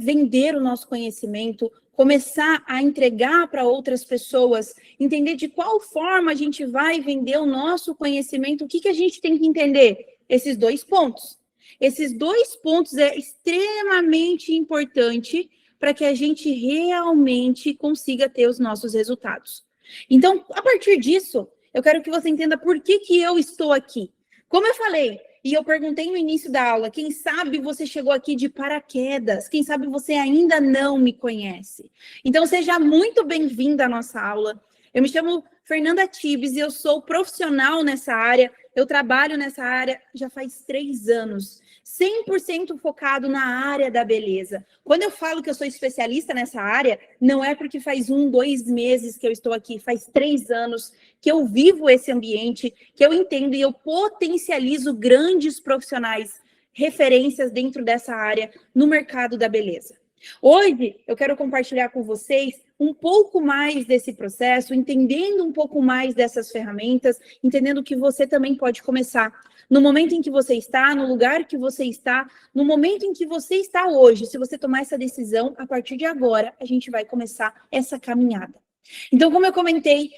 vender o nosso conhecimento, começar a entregar para outras pessoas, entender de qual forma a gente vai vender o nosso conhecimento, o que a gente tem que entender? Esses 2 pontos. Esses 2 pontos é extremamente importante para que a gente realmente consiga ter os nossos resultados. Então, a partir disso, eu quero que você entenda por que eu estou aqui. Como eu falei, e eu perguntei no início da aula, quem sabe você chegou aqui de paraquedas, quem sabe você ainda não me conhece. Então, seja muito bem-vinda à nossa aula. Eu me chamo Fernanda Tibes e eu sou profissional nessa área. Eu trabalho nessa área já faz 3 anos, 100% focado na área da beleza. Quando eu falo que eu sou especialista nessa área, não é porque faz 1, 2 meses que eu estou aqui, faz 3 anos que eu vivo esse ambiente, que eu entendo e eu potencializo grandes profissionais, referências dentro dessa área no mercado da beleza. Hoje, eu quero compartilhar com vocês um pouco mais desse processo, entendendo um pouco mais dessas ferramentas, entendendo que você também pode começar. No momento em que você está, no lugar que você está, no momento em que você está hoje, se você tomar essa decisão, a partir de agora, a gente vai começar essa caminhada. Então, como eu comentei,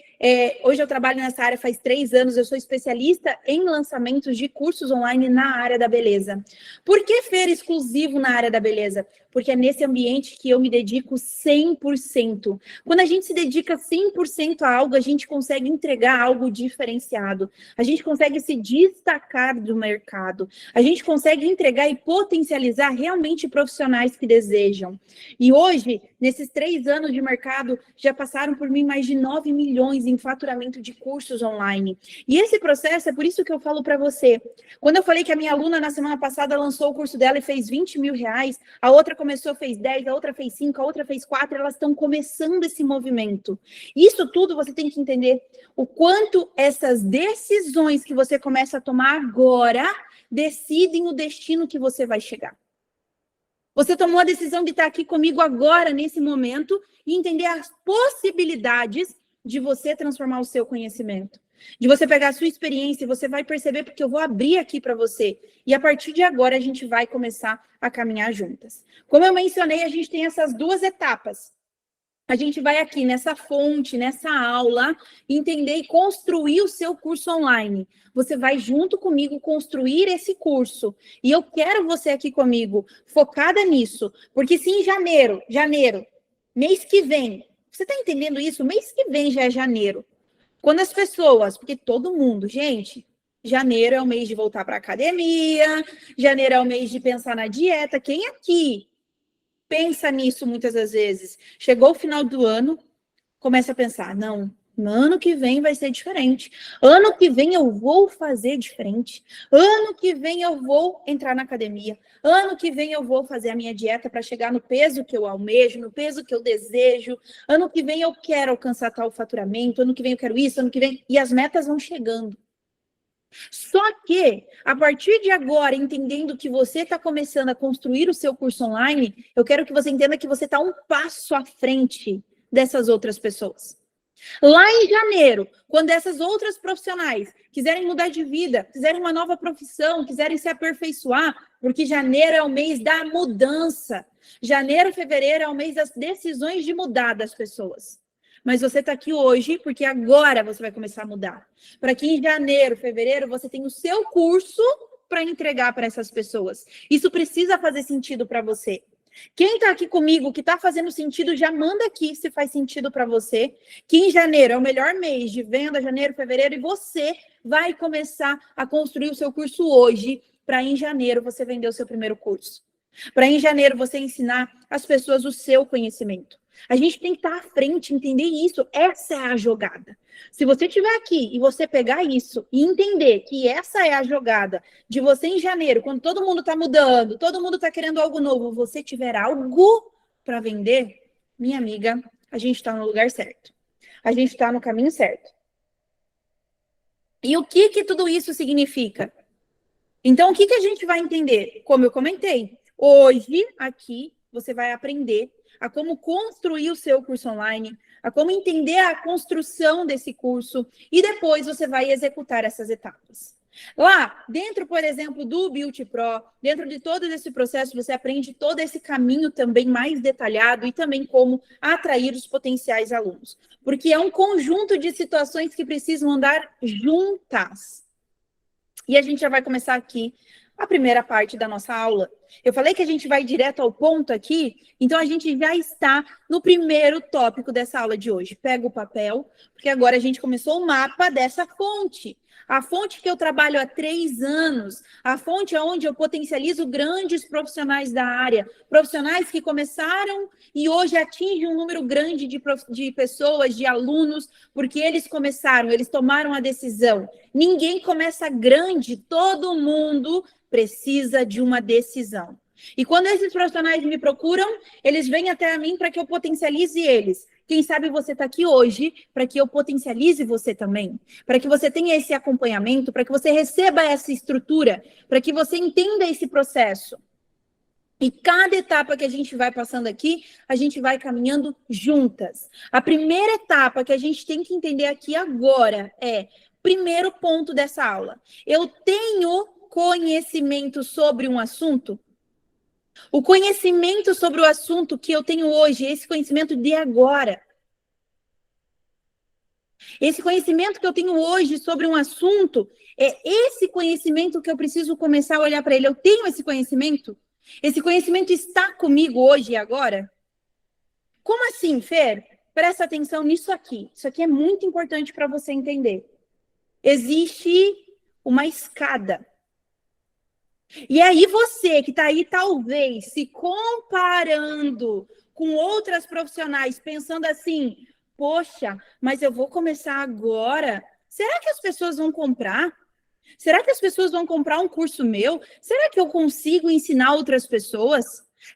hoje eu trabalho nessa área faz 3 anos, eu sou especialista em lançamentos de cursos online na área da beleza. Por que Fer exclusivo na área da beleza? Porque é nesse ambiente que eu me dedico 100%. Quando a gente se dedica 100% a algo, a gente consegue entregar algo diferenciado. A gente consegue se destacar do mercado. A gente consegue entregar e potencializar realmente profissionais que desejam. E hoje, nesses 3 anos de mercado, já passaram por mim mais de 9 milhões em faturamento de cursos online. E esse processo, é por isso que eu falo para você. Quando eu falei que a minha aluna, na semana passada, lançou o curso dela e fez 20 mil reais, a outra começou, fez 10, a outra fez 5, a outra fez 4, elas estão começando esse movimento. Isso tudo você tem que entender o quanto essas decisões que você começa a tomar agora decidem o destino que você vai chegar. Você tomou a decisão de estar aqui comigo agora, nesse momento, e entender as possibilidades de você transformar o seu conhecimento. De você pegar a sua experiência, e você vai perceber, porque eu vou abrir aqui para você. E a partir de agora, a gente vai começar a caminhar juntas. Como eu mencionei, a gente tem essas 2 etapas. A gente vai aqui nessa fonte, nessa aula, entender e construir o seu curso online. Você vai junto comigo construir esse curso. E eu quero você aqui comigo, focada nisso. Porque se em janeiro, mês que vem, você está entendendo isso? Mês que vem já é janeiro. Quando as pessoas, porque todo mundo, gente, janeiro é o mês de voltar para a academia, janeiro é o mês de pensar na dieta. Quem aqui pensa nisso muitas das vezes? Chegou o final do ano, começa a pensar, não, no ano que vem vai ser diferente. Ano que vem eu vou fazer diferente. Ano que vem eu vou entrar na academia. Ano que vem eu vou fazer a minha dieta para chegar no peso que eu almejo, no peso que eu desejo. Ano que vem eu quero alcançar tal faturamento. Ano que vem eu quero isso, ano que vem... E as metas vão chegando. Só que, a partir de agora, entendendo que você está começando a construir o seu curso online, eu quero que você entenda que você está um passo à frente dessas outras pessoas. Lá em janeiro, quando essas outras profissionais quiserem mudar de vida, quiserem uma nova profissão, quiserem se aperfeiçoar, porque janeiro é o mês da mudança. Janeiro, fevereiro é o mês das decisões de mudar das pessoas. Mas você está aqui hoje porque agora você vai começar a mudar. Para que em janeiro, fevereiro, você tenha o seu curso para entregar para essas pessoas. Isso precisa fazer sentido para você. Quem está aqui comigo, que está fazendo sentido, já manda aqui se faz sentido para você, que em janeiro é o melhor mês de venda, janeiro, fevereiro, e você vai começar a construir o seu curso hoje, para em janeiro você vender o seu primeiro curso. Para em janeiro você ensinar as pessoas o seu conhecimento. A gente tem que estar à frente, entender isso. Essa é a jogada. Se você estiver aqui e você pegar isso e entender que essa é a jogada de você em janeiro, quando todo mundo está mudando, todo mundo está querendo algo novo, você tiver algo para vender, minha amiga, a gente está no lugar certo. A gente está no caminho certo. E o que tudo isso significa? Então, o que a gente vai entender? Como eu comentei, hoje, aqui, você vai aprender a como construir o seu curso online, a como entender a construção desse curso, e depois você vai executar essas etapas. Lá, dentro, por exemplo, do Beauty Pro, dentro de todo esse processo, você aprende todo esse caminho também mais detalhado e também como atrair os potenciais alunos. Porque é um conjunto de situações que precisam andar juntas. E a gente já vai começar aqui a primeira parte da nossa aula. Eu falei que a gente vai direto ao ponto aqui, então a gente já está no primeiro tópico dessa aula de hoje. Pega o papel, porque agora a gente começou o mapa dessa fonte. A fonte que eu trabalho há 3 anos, a fonte onde eu potencializo grandes profissionais da área, profissionais que começaram e hoje atingem um número grande de pessoas, de alunos, porque eles começaram, eles tomaram a decisão. Ninguém começa grande, todo mundo precisa de uma decisão. E quando esses profissionais me procuram, eles vêm até mim para que eu potencialize eles. Quem sabe você está aqui hoje para que eu potencialize você também, para que você tenha esse acompanhamento, para que você receba essa estrutura, para que você entenda esse processo. E cada etapa que a gente vai passando aqui, a gente vai caminhando juntas. A primeira etapa que a gente tem que entender aqui agora é, primeiro ponto dessa aula, eu tenho conhecimento sobre um assunto? O conhecimento sobre o assunto que eu tenho hoje, esse conhecimento de agora. Esse conhecimento que eu tenho hoje sobre um assunto, é esse conhecimento que eu preciso começar a olhar para ele. Eu tenho esse conhecimento? Esse conhecimento está comigo hoje e agora? Como assim, Fer? Presta atenção nisso aqui. Isso aqui é muito importante para você entender. Existe uma escada. E aí você que está aí talvez se comparando com outras profissionais, pensando assim, poxa, mas eu vou começar agora? Será que as pessoas vão comprar? Será que as pessoas vão comprar um curso meu? Será que eu consigo ensinar outras pessoas?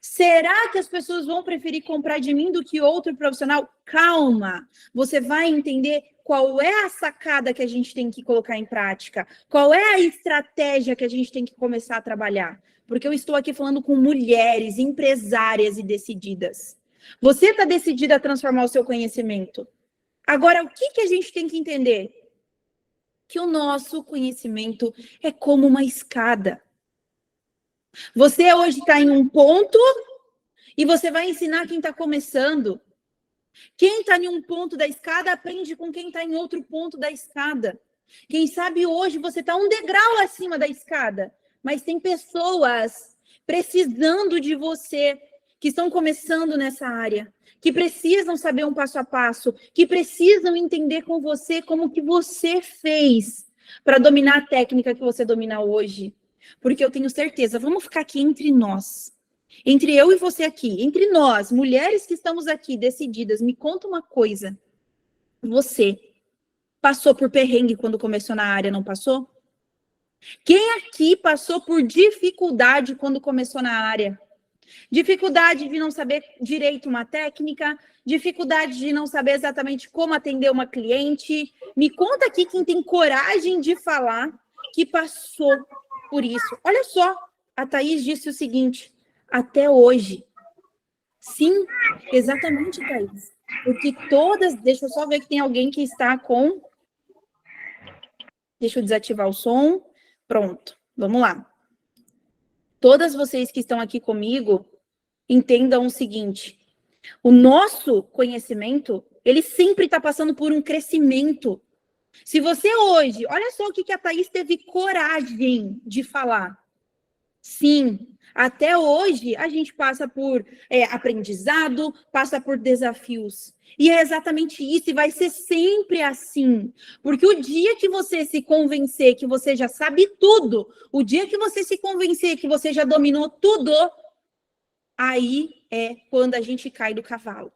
Será que as pessoas vão preferir comprar de mim do que outro profissional? Calma, você vai entender qual é a sacada que a gente tem que colocar em prática, qual é a estratégia que a gente tem que começar a trabalhar. Porque eu estou aqui falando com mulheres empresárias e decididas. Você está decidida a transformar o seu conhecimento. Agora, o que a gente tem que entender? Que o nosso conhecimento é como uma escada. Você hoje está em um ponto e você vai ensinar quem está começando. Quem está em um ponto da escada aprende com quem está em outro ponto da escada. Quem sabe hoje você está um degrau acima da escada, mas tem pessoas precisando de você, que estão começando nessa área, que precisam saber um passo a passo, que precisam entender com você como que você fez para dominar a técnica que você domina hoje. Porque eu tenho certeza, vamos ficar aqui entre nós. Entre eu e você aqui, entre nós, mulheres que estamos aqui decididas, me conta uma coisa. Você passou por perrengue quando começou na área, não passou? Quem aqui passou por dificuldade quando começou na área? Dificuldade de não saber direito uma técnica, dificuldade de não saber exatamente como atender uma cliente. Me conta aqui quem tem coragem de falar que passou por isso. Olha só, a Thaís disse o seguinte, até hoje. Sim, exatamente, Thaís. Porque todas... Deixa eu só ver que tem alguém que está com... Deixa eu desativar o som. Pronto, vamos lá. Todas vocês que estão aqui comigo, entendam o seguinte. O nosso conhecimento, ele sempre está passando por um crescimento. Se você hoje... Olha só o que a Thaís teve coragem de falar. Sim, até hoje a gente passa por aprendizado, passa por desafios. E é exatamente isso, e vai ser sempre assim. Porque o dia que você se convencer que você já sabe tudo, o dia que você se convencer que você já dominou tudo, aí é quando a gente cai do cavalo.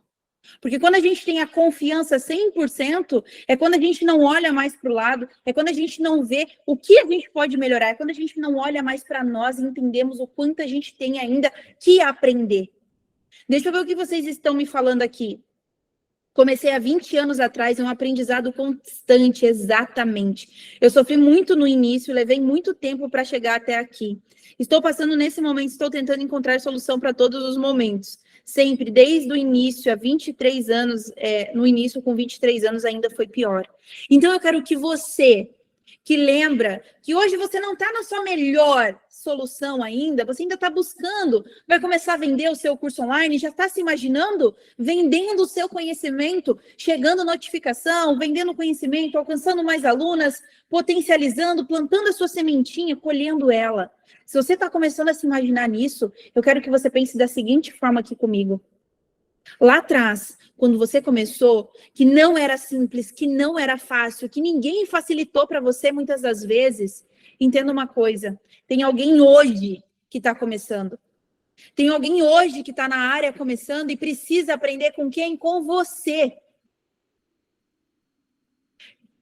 Porque quando a gente tem a confiança 100%, é quando a gente não olha mais para o lado, é quando a gente não vê o que a gente pode melhorar, é quando a gente não olha mais para nós e entendemos o quanto a gente tem ainda que aprender. Deixa eu ver o que vocês estão me falando aqui. Comecei há 20 anos atrás, é um aprendizado constante, exatamente. Eu sofri muito no início, levei muito tempo para chegar até aqui. Estou passando nesse momento, estou tentando encontrar solução para todos os momentos. Sempre, desde o início, há 23 anos, no início com 23 anos ainda foi pior. Então eu quero que você que lembra que hoje você não está na sua melhor solução ainda, você ainda está buscando, vai começar a vender o seu curso online, já está se imaginando vendendo o seu conhecimento, chegando notificação, vendendo conhecimento, alcançando mais alunas, potencializando, plantando a sua sementinha, colhendo ela. Se você está começando a se imaginar nisso, eu quero que você pense da seguinte forma aqui comigo. Lá atrás, quando você começou, que não era simples, que não era fácil, que ninguém facilitou para você muitas das vezes, entenda uma coisa, tem alguém hoje que está começando. Tem alguém hoje que está na área começando e precisa aprender com quem? Com você.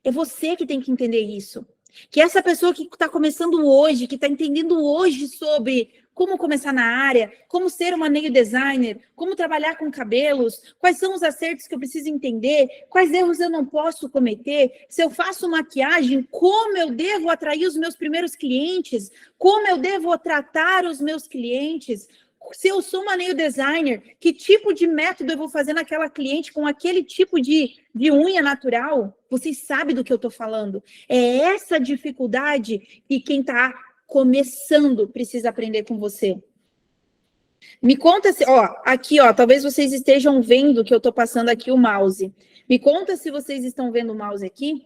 É você que tem que entender isso. Que essa pessoa que está começando hoje, que está entendendo hoje sobre como começar na área, como ser uma nail designer, como trabalhar com cabelos, quais são os acertos que eu preciso entender, quais erros eu não posso cometer, se eu faço maquiagem, como eu devo atrair os meus primeiros clientes, como eu devo tratar os meus clientes, se eu sou uma nail designer, que tipo de método eu vou fazer naquela cliente com aquele tipo de unha natural? Vocês sabem do que eu estou falando. É essa dificuldade que quem está começando precisa aprender com você. Me conta se, aqui, talvez vocês estejam vendo que eu estou passando aqui o mouse. Me conta se vocês estão vendo o mouse aqui,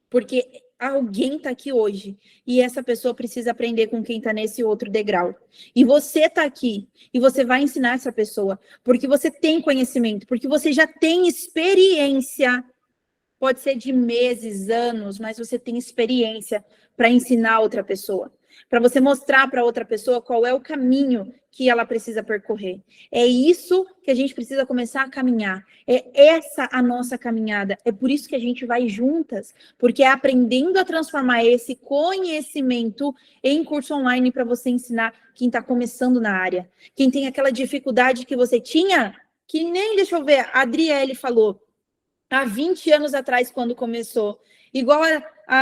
porque alguém está aqui hoje e essa pessoa precisa aprender com quem está nesse outro degrau. E você está aqui e você vai ensinar essa pessoa, porque você tem conhecimento, porque você já tem experiência. Pode ser de meses, anos, mas você tem experiência para ensinar outra pessoa, para você mostrar para outra pessoa qual é o caminho que ela precisa percorrer. É isso que a gente precisa começar a caminhar. É essa a nossa caminhada. É por isso que a gente vai juntas, porque é aprendendo a transformar esse conhecimento em curso online para você ensinar quem está começando na área. Quem tem aquela dificuldade que você tinha, que nem, deixa eu ver, a Adriele falou, há 20 anos atrás, quando começou. Igual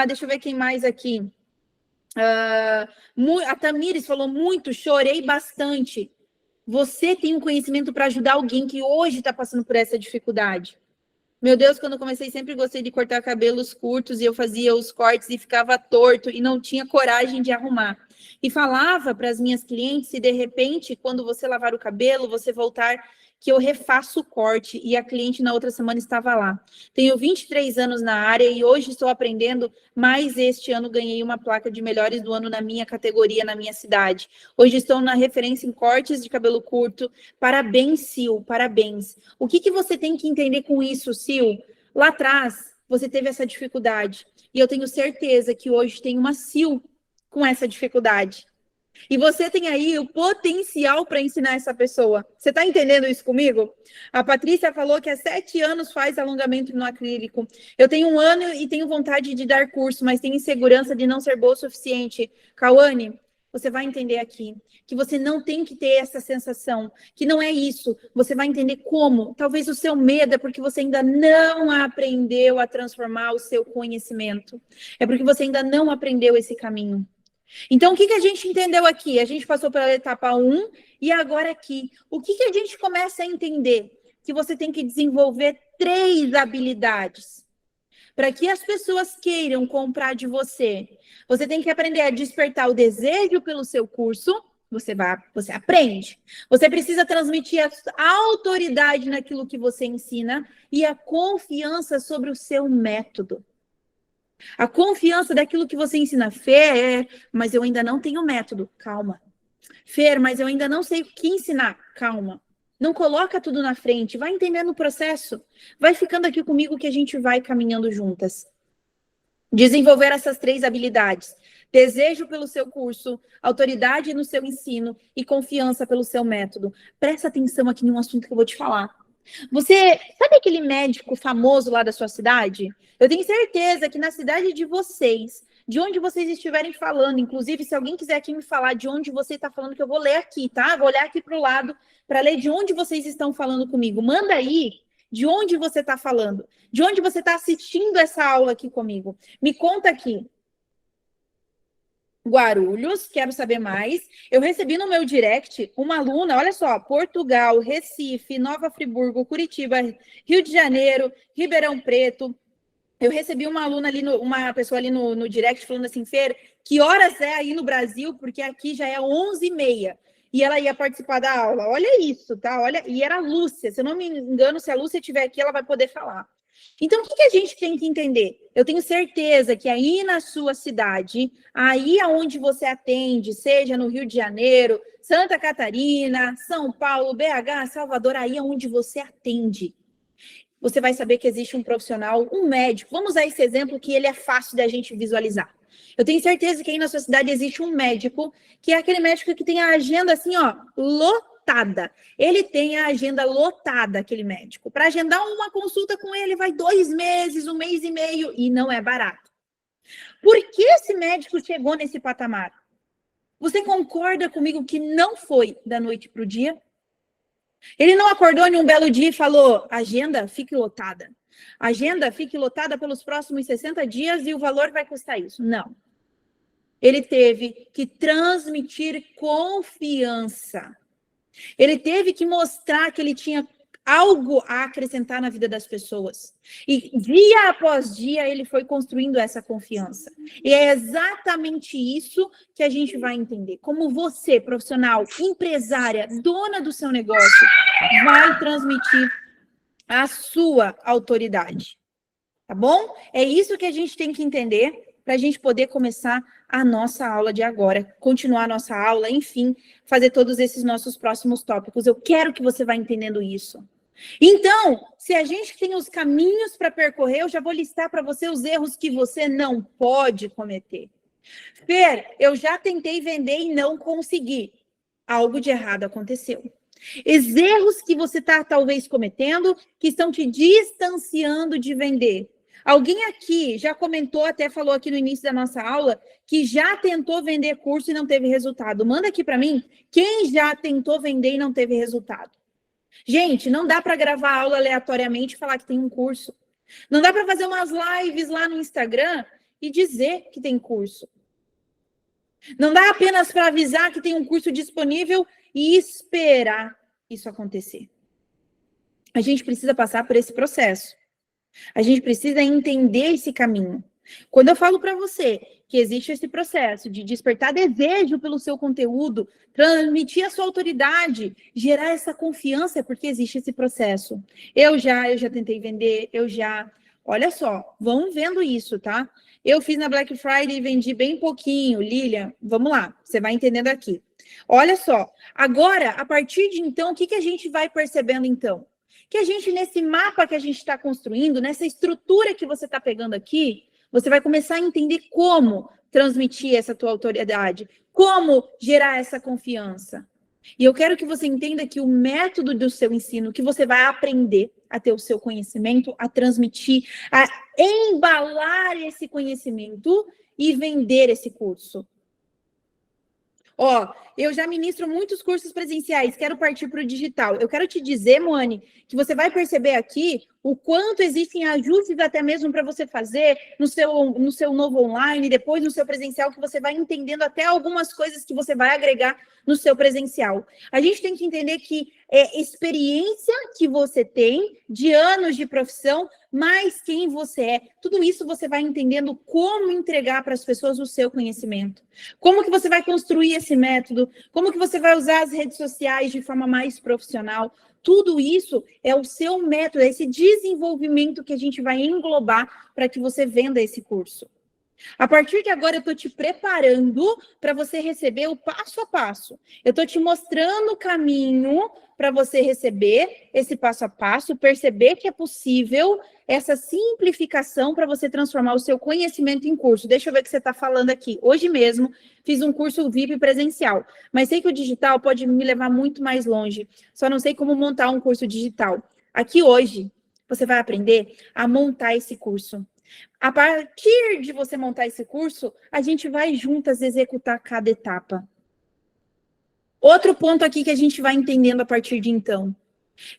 deixa eu ver quem mais aqui. A Tamires falou muito, chorei bastante. Você tem um conhecimento para ajudar alguém que hoje está passando por essa dificuldade. Meu Deus, quando eu comecei, sempre gostei de cortar cabelos curtos e eu fazia os cortes e ficava torto e não tinha coragem de arrumar. E falava para as minhas clientes se de repente, quando você lavar o cabelo, você voltar, que eu refaço o corte. E a cliente na outra semana estava lá. Tenho 23 anos na área e hoje estou aprendendo, mas este ano ganhei uma placa de melhores do ano na minha categoria, na minha cidade. Hoje estou na referência em cortes de cabelo curto. Parabéns, Sil, parabéns. O que você tem que entender com isso, Sil? Lá atrás, você teve essa dificuldade. E eu tenho certeza que hoje tem uma Sil com essa dificuldade. E você tem aí o potencial para ensinar essa pessoa. Você está entendendo isso comigo? A Patrícia falou que há 7 anos faz alongamento no acrílico. Eu tenho 1 ano e tenho vontade de dar curso, mas tenho insegurança de não ser boa o suficiente. Cauane, você vai entender aqui que você não tem que ter essa sensação, que não é isso. Você vai entender como. Talvez o seu medo é porque você ainda não aprendeu a transformar o seu conhecimento. É porque você ainda não aprendeu esse caminho. Então, o que a gente entendeu aqui? A gente passou pela etapa 1 e agora aqui. O que a gente começa a entender? Que você tem que desenvolver 3 habilidades para que as pessoas queiram comprar de você. Você tem que aprender a despertar o desejo pelo seu curso. Você aprende. Você precisa transmitir a autoridade naquilo que você ensina e a confiança sobre o seu método. A confiança daquilo que você ensina. Fer, mas eu ainda não tenho método. Calma. Fer, mas eu ainda não sei o que ensinar. Calma. Não coloca tudo na frente. Vai entendendo o processo. Vai ficando aqui comigo que a gente vai caminhando juntas. Desenvolver essas 3 habilidades. Desejo pelo seu curso, autoridade no seu ensino e confiança pelo seu método. Presta atenção aqui num assunto que eu vou te falar. Você sabe aquele médico famoso lá da sua cidade? Eu tenho certeza que na cidade de vocês, de onde vocês estiverem falando, inclusive se alguém quiser aqui me falar de onde você está falando, que eu vou ler aqui, tá? Vou olhar aqui para o lado para ler de onde vocês estão falando comigo. Manda aí de onde você está falando, de onde você está assistindo essa aula aqui comigo. Me conta aqui. Guarulhos, quero saber mais. Eu recebi no meu direct uma aluna, olha só, Portugal, Recife, Nova Friburgo, Curitiba, Rio de Janeiro, Ribeirão Preto, Eu recebi uma aluna ali, uma pessoa ali no direct falando assim, Fer, que horas é aí no Brasil? Porque aqui já é 11h30. E ela ia participar da aula. Olha isso, tá? Olha, e era a Lúcia. Se eu não me engano, se a Lúcia estiver aqui, ela vai poder falar. Então, o que a gente tem que entender? Eu tenho certeza que aí na sua cidade, aí aonde você atende, seja no Rio de Janeiro, Santa Catarina, São Paulo, BH, Salvador, aí aonde você atende, você vai saber que existe um profissional, um médico. Vamos usar esse exemplo que ele é fácil da gente visualizar. Eu tenho certeza que aí na sua cidade existe um médico, que é aquele médico que tem a agenda assim, ó, lotada. Ele tem a agenda lotada, aquele médico. Para agendar uma consulta com ele, vai 2 meses, 1 mês e meio, e não é barato. Por que esse médico chegou nesse patamar? Você concorda comigo que não foi da noite para o dia? Ele não acordou em um belo dia e falou, agenda, fique lotada. Agenda, fique lotada pelos próximos 60 dias e o valor vai custar isso. Não. Ele teve que transmitir confiança. Ele teve que mostrar que ele tinha algo a acrescentar na vida das pessoas. E dia após dia ele foi construindo essa confiança. E é exatamente isso que a gente vai entender. Como você, profissional, empresária, dona do seu negócio, vai transmitir a sua autoridade. Tá bom? É isso que a gente tem que entender para a gente poder começar a nossa aula de agora, continuar a nossa aula, enfim, fazer todos esses nossos próximos tópicos. Eu quero que você vá entendendo isso. Então, se a gente tem os caminhos para percorrer, eu já vou listar para você os erros que você não pode cometer. Fer, eu já tentei vender e não consegui. Algo de errado aconteceu. Os erros que você está talvez cometendo, que estão te distanciando de vender. Alguém aqui já comentou, até falou aqui no início da nossa aula, que já tentou vender curso e não teve resultado. Manda aqui para mim, quem já tentou vender e não teve resultado? Gente, não dá para gravar aula aleatoriamente e falar que tem um curso. Não dá para fazer umas lives lá no Instagram e dizer que tem curso. Não dá apenas para avisar que tem um curso disponível e esperar isso acontecer. A gente precisa passar por esse processo. A gente precisa entender esse caminho. Quando eu falo para você que existe esse processo de despertar desejo pelo seu conteúdo, transmitir a sua autoridade, gerar essa confiança, é porque existe esse processo. Eu já tentei vender, olha só, vão vendo isso, tá? Eu fiz na Black Friday e vendi bem pouquinho. Lilian, vamos lá, você vai entendendo aqui. Olha só, agora, a partir de então, o que a gente vai percebendo então? Que a gente, nesse mapa que a gente está construindo, nessa estrutura que você está pegando aqui, você vai começar a entender como transmitir essa tua autoridade, como gerar essa confiança. E eu quero que você entenda que o método do seu ensino, que você vai aprender a ter o seu conhecimento, a transmitir, a embalar esse conhecimento e vender esse curso. Ó, eu já ministro muitos cursos presenciais, quero partir para o digital. Eu quero te dizer, Moane, que você vai perceber aqui o quanto existem ajustes até mesmo para você fazer no seu novo online, depois no seu presencial, que você vai entendendo até algumas coisas que você vai agregar no seu presencial. A gente tem que entender que é experiência que você tem de anos de profissão, mais quem você é. Tudo isso você vai entendendo como entregar para as pessoas o seu conhecimento. Como que você vai construir esse método, como que você vai usar as redes sociais de forma mais profissional. Tudo isso é o seu método, é esse desenvolvimento que a gente vai englobar para que você venda esse curso. A partir de agora, eu estou te preparando para você receber o passo a passo. Eu estou te mostrando o caminho para você receber esse passo a passo, perceber que é possível essa simplificação para você transformar o seu conhecimento em curso. Deixa eu ver o que você está falando aqui. Hoje mesmo, fiz um curso VIP presencial, mas sei que o digital pode me levar muito mais longe. Só não sei como montar um curso digital. Aqui hoje, você vai aprender a montar esse curso. A partir de você montar esse curso, a gente vai juntas executar cada etapa. Outro ponto aqui que a gente vai entendendo a partir de então.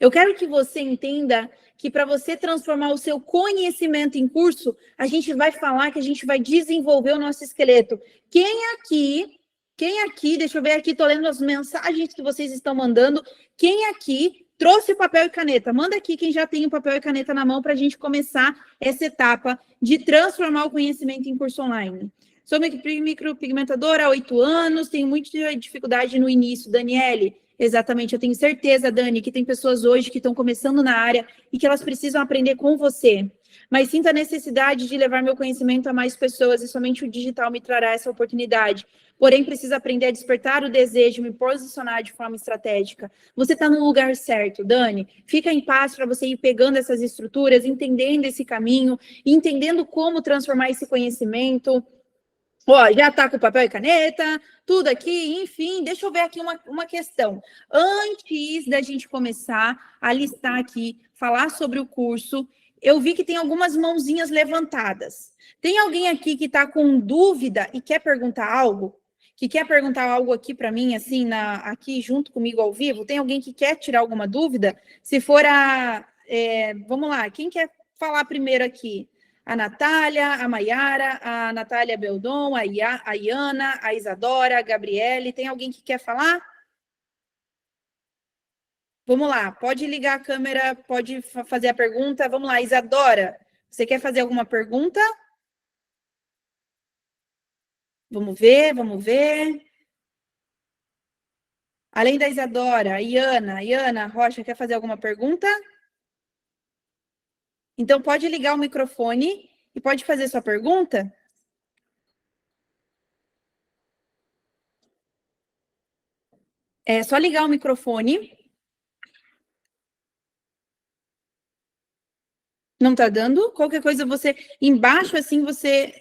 Eu quero que você entenda que para você transformar o seu conhecimento em curso, a gente vai falar que a gente vai desenvolver o nosso esqueleto. Quem aqui, deixa eu ver aqui, estou lendo as mensagens que vocês estão mandando. Quem aqui Trouxe papel e caneta. Manda aqui quem já tem o papel e caneta na mão para a gente começar essa etapa de transformar o conhecimento em curso online. Sou micropigmentadora há 8 anos, tenho muita dificuldade no início. Daniele, exatamente, eu tenho certeza, Dani, que tem pessoas hoje que estão começando na área e que elas precisam aprender com você. Mas sinto a necessidade de levar meu conhecimento a mais pessoas e somente o digital me trará essa oportunidade. Porém, preciso aprender a despertar o desejo, me posicionar de forma estratégica. Você está no lugar certo, Dani. Fica em paz para você ir pegando essas estruturas, entendendo esse caminho, entendendo como transformar esse conhecimento. Ó, já está com papel e caneta, tudo aqui, enfim, deixa eu ver aqui uma questão. Antes da gente começar a listar aqui, falar sobre o curso, eu vi que tem algumas mãozinhas levantadas. Tem alguém aqui que está com dúvida e quer perguntar algo? Que quer perguntar algo aqui para mim, assim, aqui junto comigo ao vivo? Tem alguém que quer tirar alguma dúvida? Se for vamos lá, quem quer falar primeiro aqui? A Natália, a Maiara, a Natália Beldon, a Iana, a Isadora, a Gabriele. Tem alguém que quer falar? Vamos lá, pode ligar a câmera, pode fazer a pergunta. Vamos lá, Isadora, você quer fazer alguma pergunta? Vamos ver, vamos ver. Além da Isadora, Iana Rocha, quer fazer alguma pergunta? Então, pode ligar o microfone e pode fazer sua pergunta? É só ligar o microfone. Não tá dando? Qualquer coisa você embaixo assim você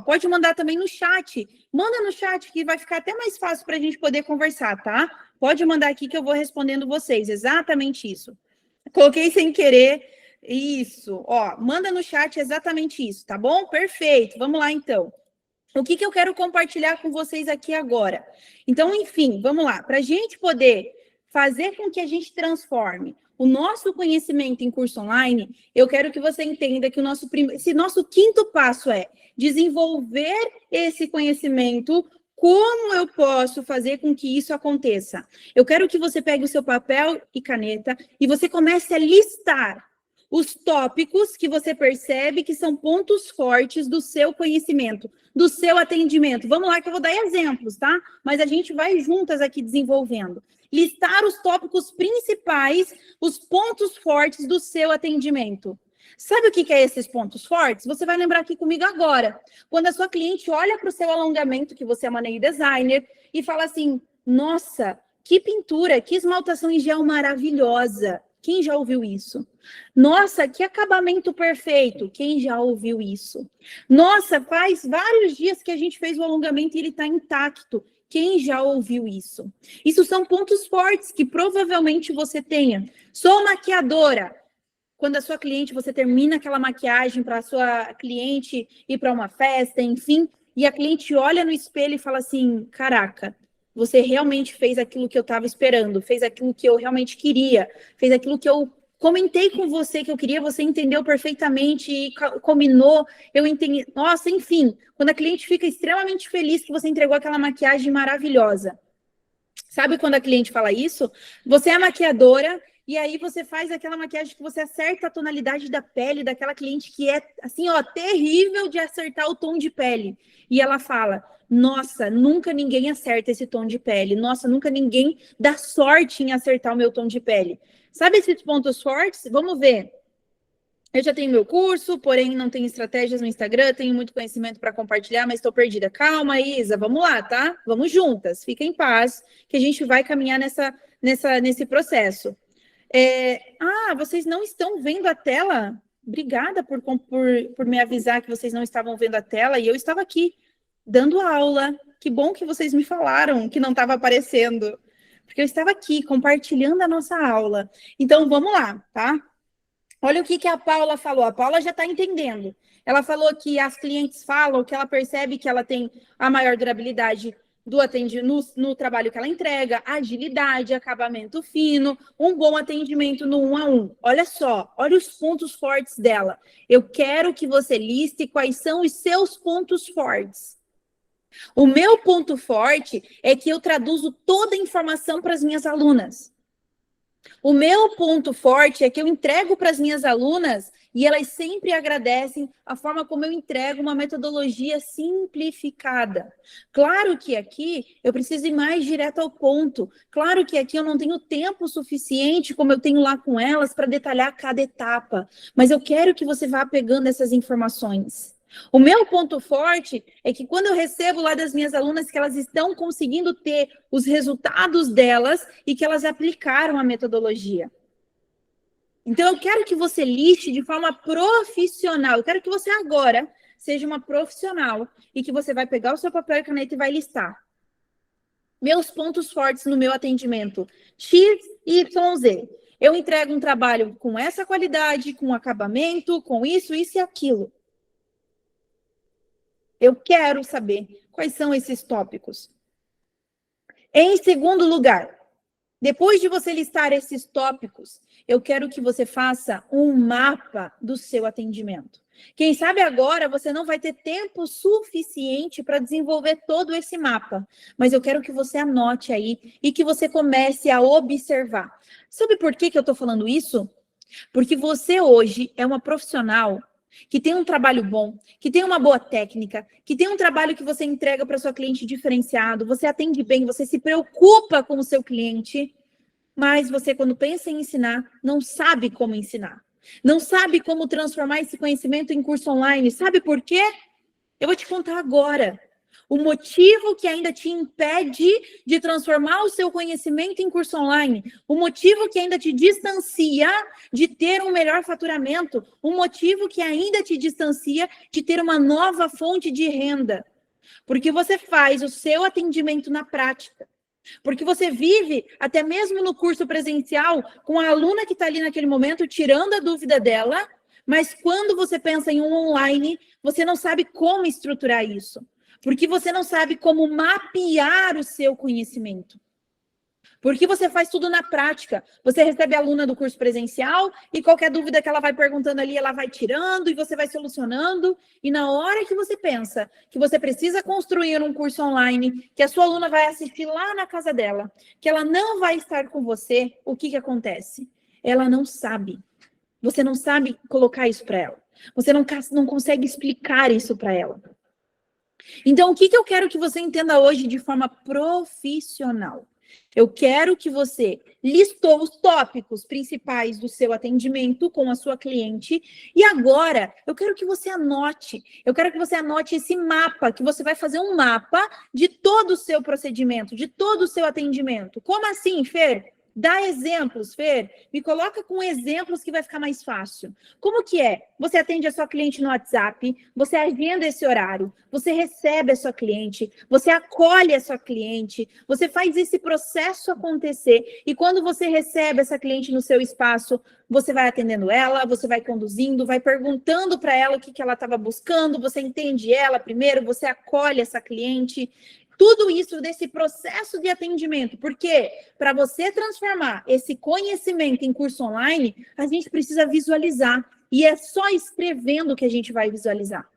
pode mandar também no chat. Manda no chat que vai ficar até mais fácil para a gente poder conversar, tá? Pode mandar aqui que eu vou respondendo vocês. Exatamente isso. Coloquei sem querer. Isso. Ó, manda no chat exatamente isso, tá bom? Perfeito. Vamos lá então. O que eu quero compartilhar com vocês aqui agora? Então, enfim, vamos lá. Para a gente poder fazer com que a gente transforme o nosso conhecimento em curso online, eu quero que você entenda que esse nosso quinto passo é desenvolver esse conhecimento. Como eu posso fazer com que isso aconteça? Eu quero que você pegue o seu papel e caneta e você comece a listar os tópicos que você percebe que são pontos fortes do seu conhecimento, do seu atendimento. Vamos lá que eu vou dar exemplos, tá? Mas a gente vai juntas aqui desenvolvendo. Listar os tópicos principais, os pontos fortes do seu atendimento. Sabe o que é esses pontos fortes? Você vai lembrar aqui comigo agora. Quando a sua cliente olha para o seu alongamento, que você é uma nail designer, e fala assim, nossa, que pintura, que esmaltação em gel maravilhosa. Quem já ouviu isso? Nossa, que acabamento perfeito. Quem já ouviu isso? Nossa, faz vários dias que a gente fez o alongamento e ele está intacto. Quem já ouviu isso? Isso são pontos fortes que provavelmente você tenha. Sou maquiadora. Quando a sua cliente, você termina aquela maquiagem para a sua cliente ir para uma festa, enfim, e a cliente olha no espelho e fala assim, caraca, você realmente fez aquilo que eu estava esperando, fez aquilo que eu realmente queria, fez aquilo que eu comentei com você que eu queria, você entendeu perfeitamente e combinou, eu entendi. Nossa, enfim, quando a cliente fica extremamente feliz que você entregou aquela maquiagem maravilhosa. Sabe quando a cliente fala isso? Você é maquiadora e aí você faz aquela maquiagem que você acerta a tonalidade da pele daquela cliente que é, assim, ó, terrível de acertar o tom de pele. E ela fala, nossa, nunca ninguém acerta esse tom de pele. Nossa, nunca ninguém dá sorte em acertar o meu tom de pele. Sabe esses pontos fortes? Vamos ver. Eu já tenho meu curso, porém não tenho estratégias no Instagram, tenho muito conhecimento para compartilhar, mas estou perdida. Calma, Isa, vamos lá, tá? Vamos juntas, fica em paz, que a gente vai caminhar nesse processo. Vocês não estão vendo a tela? Obrigada por me avisar que vocês não estavam vendo a tela, e eu estava aqui, dando aula. Que bom que vocês me falaram que não estava aparecendo, porque eu estava aqui, compartilhando a nossa aula. Então, vamos lá, tá? Olha o que a Paula falou. A Paula já está entendendo. Ela falou que as clientes falam que ela percebe que ela tem a maior durabilidade do atendimento no trabalho que ela entrega, agilidade, acabamento fino, um bom atendimento no 1 a 1. Olha só, olha os pontos fortes dela. Eu quero que você liste quais são os seus pontos fortes. O meu ponto forte é que eu traduzo toda a informação para as minhas alunas. O meu ponto forte é que eu entrego para as minhas alunas e elas sempre agradecem a forma como eu entrego uma metodologia simplificada. Claro que aqui eu preciso ir mais direto ao ponto. Claro que aqui eu não tenho tempo suficiente, como eu tenho lá com elas, para detalhar cada etapa. Mas eu quero que você vá pegando essas informações. O meu ponto forte é que quando eu recebo lá das minhas alunas que elas estão conseguindo ter os resultados delas e que elas aplicaram a metodologia. Então, eu quero que você liste de forma profissional. Eu quero que você agora seja uma profissional e que você vai pegar o seu papel e caneta e vai listar. Meus pontos fortes no meu atendimento. X, Y, Z. Eu entrego um trabalho com essa qualidade, com acabamento, com isso e aquilo. Eu quero saber quais são esses tópicos. Em segundo lugar, depois de você listar esses tópicos, eu quero que você faça um mapa do seu atendimento. Quem sabe agora você não vai ter tempo suficiente para desenvolver todo esse mapa, mas eu quero que você anote aí e que você comece a observar. Sabe por que eu estou falando isso? Porque você hoje é uma profissional que tem um trabalho bom, que tem uma boa técnica, que tem um trabalho que você entrega para sua cliente diferenciado, você atende bem, você se preocupa com o seu cliente, mas você, quando pensa em ensinar, não sabe como ensinar. Não sabe como transformar esse conhecimento em curso online. Sabe por quê? Eu vou te contar agora. O motivo que ainda te impede de transformar o seu conhecimento em curso online, o motivo que ainda te distancia de ter um melhor faturamento, o motivo que ainda te distancia de ter uma nova fonte de renda. Porque você faz o seu atendimento na prática. Porque você vive, até mesmo no curso presencial, com a aluna que está ali naquele momento, tirando a dúvida dela, mas quando você pensa em um online, você não sabe como estruturar isso. Porque você não sabe como mapear o seu conhecimento. Porque você faz tudo na prática. Você recebe a aluna do curso presencial e qualquer dúvida que ela vai perguntando ali, ela vai tirando e você vai solucionando. E na hora que você pensa que você precisa construir um curso online, que a sua aluna vai assistir lá na casa dela, que ela não vai estar com você, o que acontece? Ela não sabe. Você não sabe colocar isso para ela. Você não consegue explicar isso para ela. Então, o que eu quero que você entenda hoje de forma profissional? Eu quero que você listou os tópicos principais do seu atendimento com a sua cliente e agora eu quero que você anote. Eu quero que você anote esse mapa, que você vai fazer um mapa de todo o seu procedimento, de todo o seu atendimento. Como assim, Fer? Dá exemplos, Fer. Me coloca com exemplos que vai ficar mais fácil. Como que é? Você atende a sua cliente no WhatsApp, você agenda esse horário, você recebe a sua cliente, você acolhe a sua cliente, você faz esse processo acontecer e quando você recebe essa cliente no seu espaço, você vai atendendo ela, você vai conduzindo, vai perguntando para ela o que ela estava buscando, você entende ela primeiro, você acolhe essa cliente. Tudo isso desse processo de atendimento, porque para você transformar esse conhecimento em curso online, a gente precisa visualizar. E é só escrevendo que a gente vai visualizar.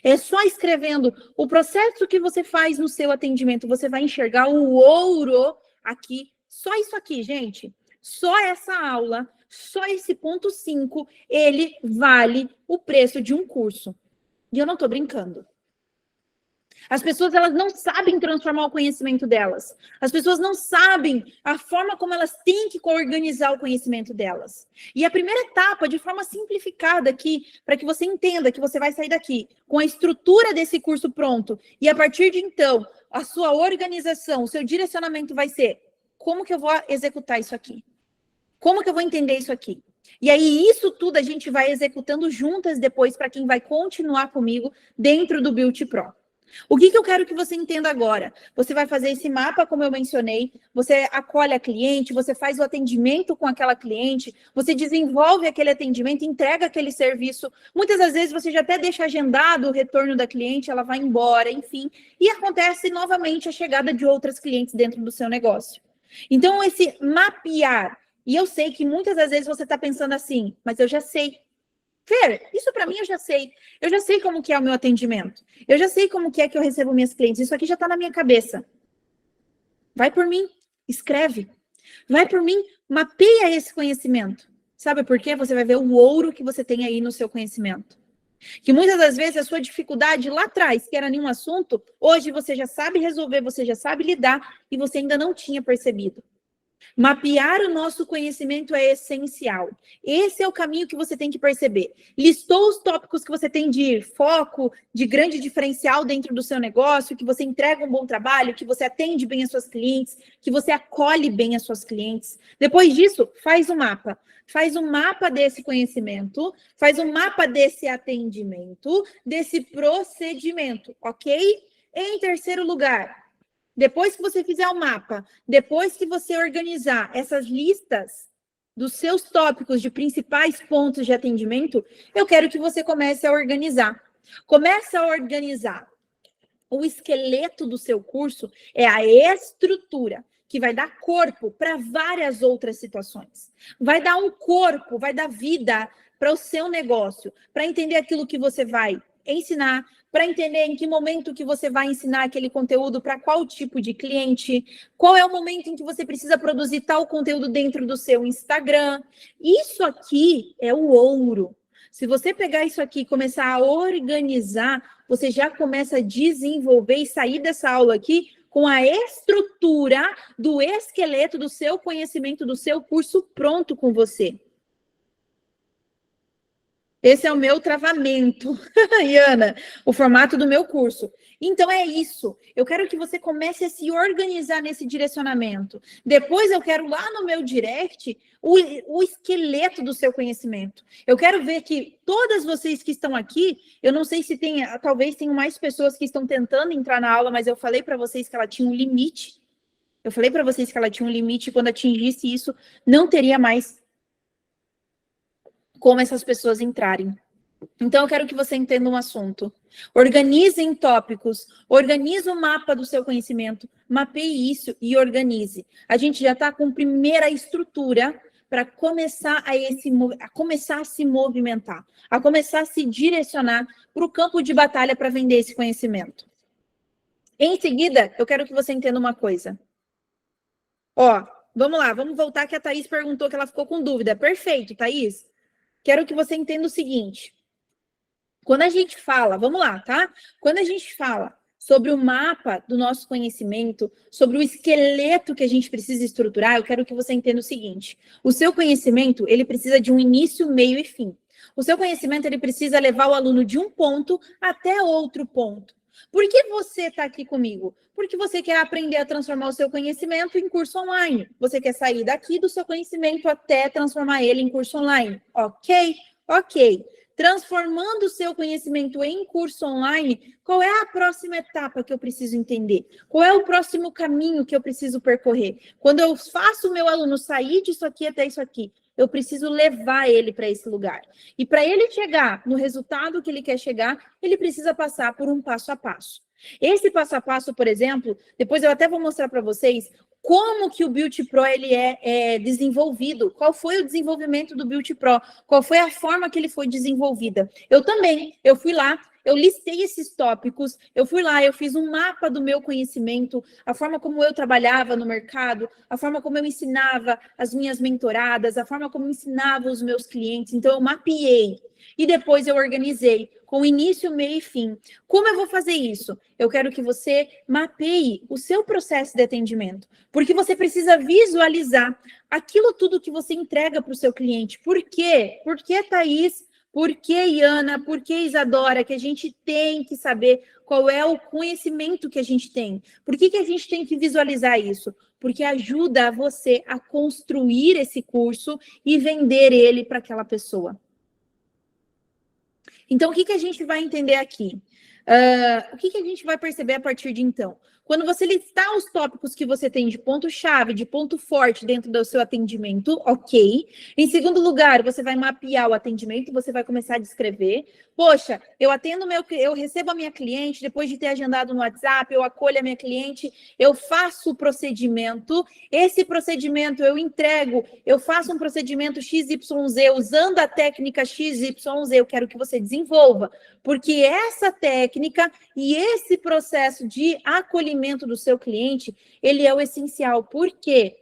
É só escrevendo o processo que você faz no seu atendimento. Você vai enxergar o ouro aqui. Só isso aqui, gente. Só essa aula, só esse ponto 5, ele vale o preço de um curso. E eu não estou brincando. As pessoas, elas não sabem transformar o conhecimento delas. As pessoas não sabem a forma como elas têm que organizar o conhecimento delas. E a primeira etapa, de forma simplificada aqui, para que você entenda que você vai sair daqui com a estrutura desse curso pronto, e a partir de então, a sua organização, o seu direcionamento vai ser: como que eu vou executar isso aqui? Como que eu vou entender isso aqui? E aí, isso tudo a gente vai executando juntas depois para quem vai continuar comigo dentro do Build Pro. O que eu quero que você entenda agora? Você vai fazer esse mapa, como eu mencionei, você acolhe a cliente, você faz o atendimento com aquela cliente, você desenvolve aquele atendimento, entrega aquele serviço. Muitas das vezes você já até deixa agendado o retorno da cliente, ela vai embora, enfim. E acontece novamente a chegada de outras clientes dentro do seu negócio. Então, esse mapear, e eu sei que muitas das vezes você está pensando assim, mas eu já sei. Fer, isso para mim eu já sei. Eu já sei como que é o meu atendimento. Eu já sei como que é que eu recebo minhas clientes. Isso aqui já está na minha cabeça. Vai por mim. Escreve. Vai por mim, mapeia esse conhecimento. Sabe por quê? Você vai ver o ouro que você tem aí no seu conhecimento. Que muitas das vezes a sua dificuldade lá atrás, que era nenhum assunto, hoje você já sabe resolver, você já sabe lidar e você ainda não tinha percebido. Mapear o nosso conhecimento é essencial. Esse é o caminho que você tem que perceber. Listou os tópicos que você tem de foco, de grande diferencial dentro do seu negócio, que você entrega um bom trabalho, que você atende bem as suas clientes, que você acolhe bem as suas clientes. Depois disso, faz um mapa. Faz um mapa desse conhecimento, faz um mapa desse atendimento, desse procedimento, ok? Em terceiro lugar, depois que você fizer o mapa, depois que você organizar essas listas dos seus tópicos de principais pontos de atendimento, eu quero que você comece a organizar. Comece a organizar. O esqueleto do seu curso é a estrutura que vai dar corpo para várias outras situações. Vai dar um corpo, vai dar vida para o seu negócio, para entender aquilo que você vai ensinar, para entender em que momento que você vai ensinar aquele conteúdo para qual tipo de cliente, qual é o momento em que você precisa produzir tal conteúdo dentro do seu Instagram. Isso aqui é o ouro. Se você pegar isso aqui e começar a organizar, você já começa a desenvolver e sair dessa aula aqui com a estrutura do esqueleto do seu conhecimento, do seu curso pronto com você. Esse é o meu travamento, Iana, o formato do meu curso. Então é isso. Eu quero que você comece a se organizar nesse direcionamento. Depois eu quero lá no meu direct o esqueleto do seu conhecimento. Eu quero ver que todas vocês que estão aqui, eu não sei se tem, talvez tenham mais pessoas que estão tentando entrar na aula, mas eu falei para vocês que ela tinha um limite. Eu falei para vocês que ela tinha um limite e quando atingisse isso, não teria mais como essas pessoas entrarem. Então, eu quero que você entenda um assunto. Organize em tópicos, organize o mapa do seu conhecimento, mapeie isso e organize. A gente já está com primeira estrutura para começar a se movimentar, a começar a se direcionar para o campo de batalha para vender esse conhecimento. Em seguida, eu quero que você entenda uma coisa. Ó, vamos lá, vamos voltar que a Thaís perguntou que ela ficou com dúvida. Perfeito, Thaís. Quero que você entenda o seguinte. Quando a gente fala, vamos lá, tá? Quando a gente fala sobre o mapa do nosso conhecimento, sobre o esqueleto que a gente precisa estruturar, eu quero que você entenda o seguinte. O seu conhecimento, ele precisa de um início, meio e fim. O seu conhecimento, ele precisa levar o aluno de um ponto até outro ponto. Por que você está aqui comigo? Porque você quer aprender a transformar o seu conhecimento em curso online. Você quer sair daqui do seu conhecimento até transformar ele em curso online. Ok? Ok. Transformando o seu conhecimento em curso online, qual é a próxima etapa que eu preciso entender? Qual é o próximo caminho que eu preciso percorrer? Quando eu faço o meu aluno sair disso aqui até isso aqui, eu preciso levar ele para esse lugar. E para ele chegar no resultado que ele quer chegar, ele precisa passar por um passo a passo. Esse passo a passo, por exemplo, depois eu até vou mostrar para vocês como que o Beauty Pro ele é desenvolvido, qual foi o desenvolvimento do Beauty Pro, qual foi a forma que ele foi desenvolvida. Eu fui lá, eu listei esses tópicos, eu fui lá, eu fiz um mapa do meu conhecimento, a forma como eu trabalhava no mercado, a forma como eu ensinava as minhas mentoradas, a forma como eu ensinava os meus clientes. Então, eu mapeei e depois eu organizei com início, meio e fim. Como eu vou fazer isso? Eu quero que você mapeie o seu processo de atendimento, porque você precisa visualizar aquilo tudo que você entrega para o seu cliente. Por quê? Por que, Thaís? Por que, Iana? Por que, Isadora? Que a gente tem que saber qual é o conhecimento que a gente tem. Por que a gente tem que visualizar isso? Porque ajuda você a construir esse curso e vender ele para aquela pessoa. Então, o que a gente vai entender aqui? O que a gente vai perceber a partir de então? Quando você listar os tópicos que você tem de ponto-chave, de ponto forte dentro do seu atendimento, ok. Em segundo lugar, você vai mapear o atendimento, você vai começar a descrever. Poxa, eu recebo a minha cliente, depois de ter agendado no WhatsApp, eu acolho a minha cliente, eu faço o procedimento, esse procedimento eu entrego, eu faço um procedimento XYZ, usando a técnica XYZ, eu quero que você desenvolva, porque essa técnica e esse processo de acolhimento do seu cliente, ele é o essencial. Por quê?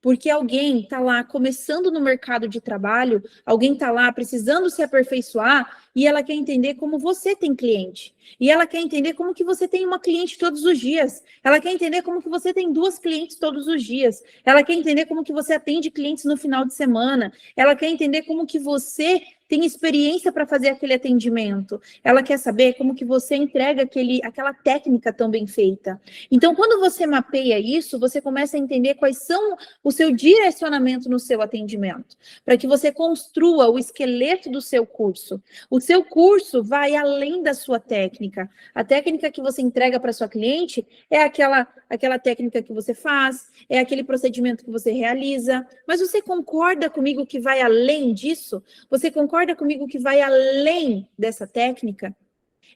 Porque alguém está lá começando no mercado de trabalho, alguém está lá precisando se aperfeiçoar e ela quer entender como você tem cliente. E ela quer entender como que você tem uma cliente todos os dias. Ela quer entender como que você tem 2 clientes todos os dias. Ela quer entender como que você atende clientes no final de semana. Ela quer entender como que você tem experiência para fazer aquele atendimento. Ela quer saber como que você entrega aquela técnica tão bem feita. Então, quando você mapeia isso, você começa a entender quais são o seu direcionamento no seu atendimento, para que você construa o esqueleto do seu curso. O seu curso vai além da sua técnica. A técnica que você entrega para sua cliente é aquela técnica que você faz, é aquele procedimento que você realiza. Mas você concorda comigo que vai além disso? Você concorda comigo que vai além dessa técnica?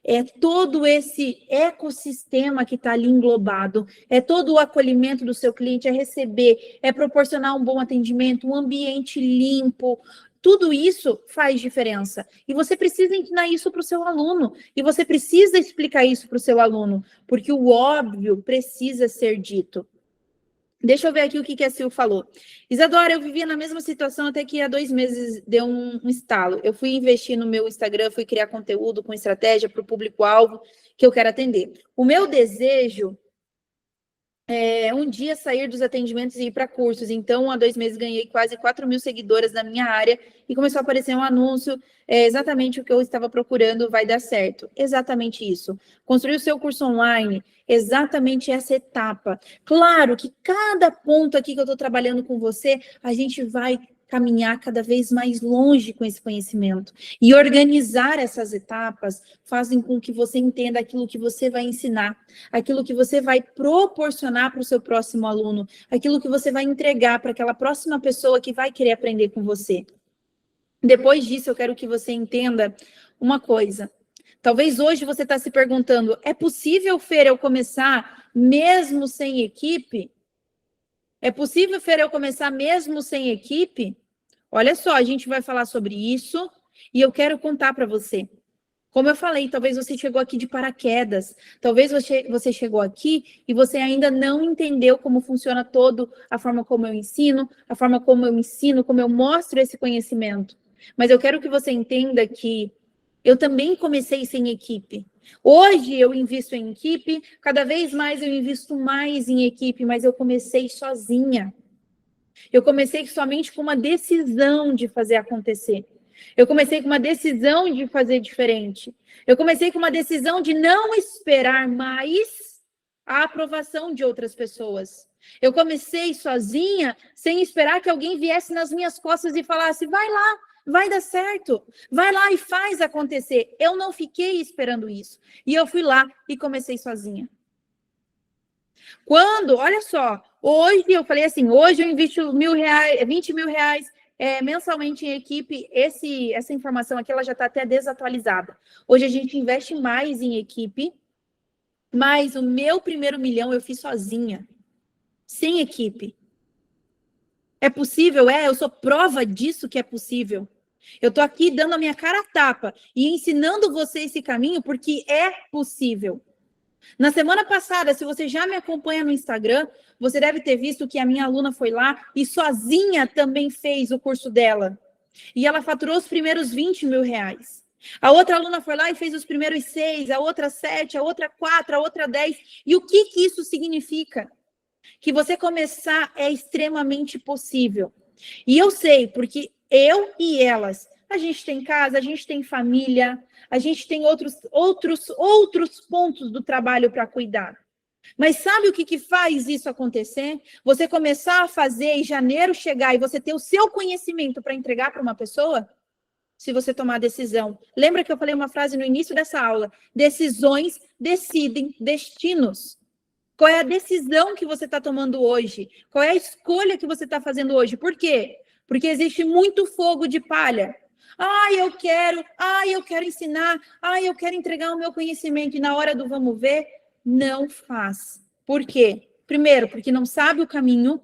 É todo esse ecossistema que está ali englobado, é todo o acolhimento do seu cliente, é receber, é proporcionar um bom atendimento, um ambiente limpo. Tudo isso faz diferença. E você precisa ensinar isso para o seu aluno. E você precisa explicar isso para o seu aluno, porque o óbvio precisa ser dito. Deixa eu ver aqui o que a Sil falou. Isadora, eu vivia na mesma situação até que há 2 meses deu um estalo. Eu fui investir no meu Instagram, fui criar conteúdo com estratégia para o público-alvo que eu quero atender. O meu desejo é um dia sair dos atendimentos e ir para cursos. Então, há 2 meses ganhei quase 4.000 seguidoras na minha área e começou a aparecer um anúncio, exatamente o que eu estava procurando, vai dar certo. Exatamente isso. Construir o seu curso online, exatamente essa etapa. Claro que cada ponto aqui que eu estou trabalhando com você, a gente vai caminhar cada vez mais longe com esse conhecimento. E organizar essas etapas fazem com que você entenda aquilo que você vai ensinar, aquilo que você vai proporcionar para o seu próximo aluno, aquilo que você vai entregar para aquela próxima pessoa que vai querer aprender com você. Depois disso, eu quero que você entenda uma coisa. Talvez hoje você está se perguntando, é possível, Fer, eu começar mesmo sem equipe? É possível, Fer, eu começar mesmo sem equipe? Olha só, a gente vai falar sobre isso e eu quero contar para você. Como eu falei, talvez você chegou aqui de paraquedas, talvez você chegou aqui e você ainda não entendeu como funciona todo a forma como eu ensino, como eu mostro esse conhecimento. Mas eu quero que você entenda que eu também comecei sem equipe. Hoje eu invisto em equipe, cada vez mais eu invisto mais em equipe, mas eu comecei sozinha. Eu comecei somente com uma decisão de fazer acontecer. Eu comecei com uma decisão de fazer diferente. Eu comecei com uma decisão de não esperar mais a aprovação de outras pessoas. Eu comecei sozinha, sem esperar que alguém viesse nas minhas costas e falasse, vai lá, vai dar certo, vai lá e faz acontecer. Eu não fiquei esperando isso. E eu fui lá e comecei sozinha. Olha só, hoje eu falei assim, hoje eu invisto R$1.000, 20 mil reais mensalmente em equipe. Essa informação aqui ela já está até desatualizada. Hoje a gente investe mais em equipe, mas o meu primeiro milhão eu fiz sozinha, sem equipe. É possível? Eu sou prova disso que é possível. Eu estou aqui dando a minha cara a tapa e ensinando você esse caminho porque é possível. Na semana passada, se você já me acompanha no Instagram, você deve ter visto que a minha aluna foi lá e sozinha também fez o curso dela. E ela faturou os primeiros 20 mil reais. A outra aluna foi lá e fez os primeiros 6, a outra 7, a outra 4, a outra 10. E o que isso significa? Que você começar é extremamente possível. E eu sei, porque eu e elas, a gente tem casa, a gente tem família, a gente tem outros pontos do trabalho para cuidar. Mas sabe o que faz isso acontecer? Você começar a fazer e janeiro chegar e você ter o seu conhecimento para entregar para uma pessoa? Se você tomar decisão. Lembra que eu falei uma frase no início dessa aula? Decisões decidem destinos. Qual é a decisão que você está tomando hoje? Qual é a escolha que você está fazendo hoje? Por quê? Porque existe muito fogo de palha. Eu quero ensinar, eu quero entregar o meu conhecimento, e na hora do vamos ver, não faz. Por quê? Primeiro, porque não sabe o caminho,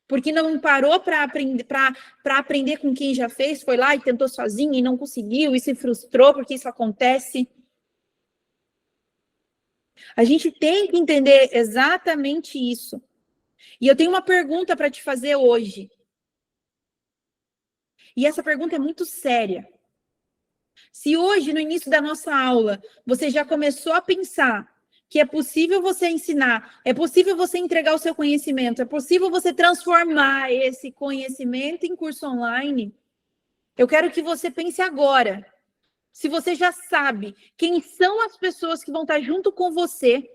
porque não parou para aprender com quem já fez, foi lá e tentou sozinho e não conseguiu, e se frustrou porque isso acontece. A gente tem que entender exatamente isso. E eu tenho uma pergunta para te fazer hoje. E essa pergunta é muito séria. Se hoje, no início da nossa aula, você já começou a pensar que é possível você ensinar, é possível você entregar o seu conhecimento, é possível você transformar esse conhecimento em curso online, eu quero que você pense agora. Se você já sabe quem são as pessoas que vão estar junto com você,